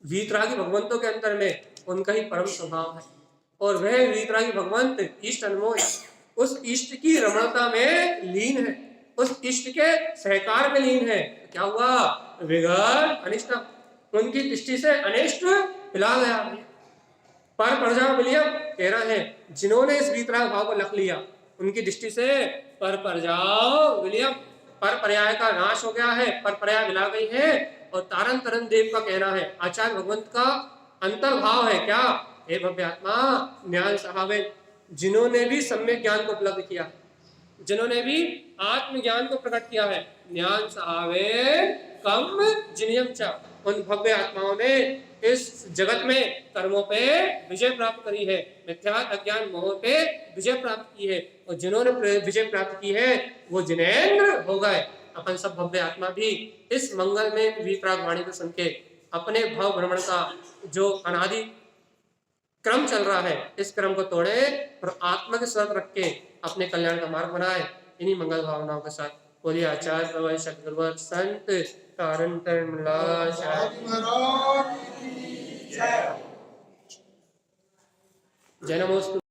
वीतरागी भगवंतों के अंतर में उनका ही परम स्वभाव है। और वह वीतरागी भगवंत इष्ट अनमोल, उस इष्ट की रमणता में लीन है, उस इष्ट के सहकार में लीन है। तो क्या हुआ? विगत अनिष्टम, उनकी दृष्टि से अनिष्ट पिला गया। पर प्रजा विलियम कह रहा है, जिन्होंने इस वीतराग भाव को लख लिया उनकी दृष्टि से पर प्रजाओ विलियम, पर पर्याय का नाश हो गया है, पर पर्याय मिला गई है। और तारन तरन देव का कहना है, आचार्य भगवंत का अंतर्भाव है क्या? हे भव्य आत्मा ज्ञान सहावे, जिन्होंने भी सम्यक ज्ञान को उपलब्ध किया, जिन्होंने भी आत्मज्ञान को प्रकट किया है, ज्ञान सहावे कम जिनियम चा, उन भव्य आत्माओं ने इस जगत में कर्मों पे विजय प्राप्त करी है, मिथ्यात् अज्ञान मोह पे विजय प्राप्त की है। और जिन्होंने विजय प्राप्त की है वो जिनेंद्र हो गए। अपन सब भव्य आत्मा भी इस मंगल में वीतराग वाणी को सुन के अपने भाव भ्रमण का जो अनादि क्रम चल रहा है, इस क्रम को तोड़े और आत्मा के साथ रख के अपने कल्याण का मार्ग बनाए। इन्हीं मंगल भावनाओं के साथ बोलिए आचार्य प्रभु सतगुरुवर संत तारण जय नमोस्तु।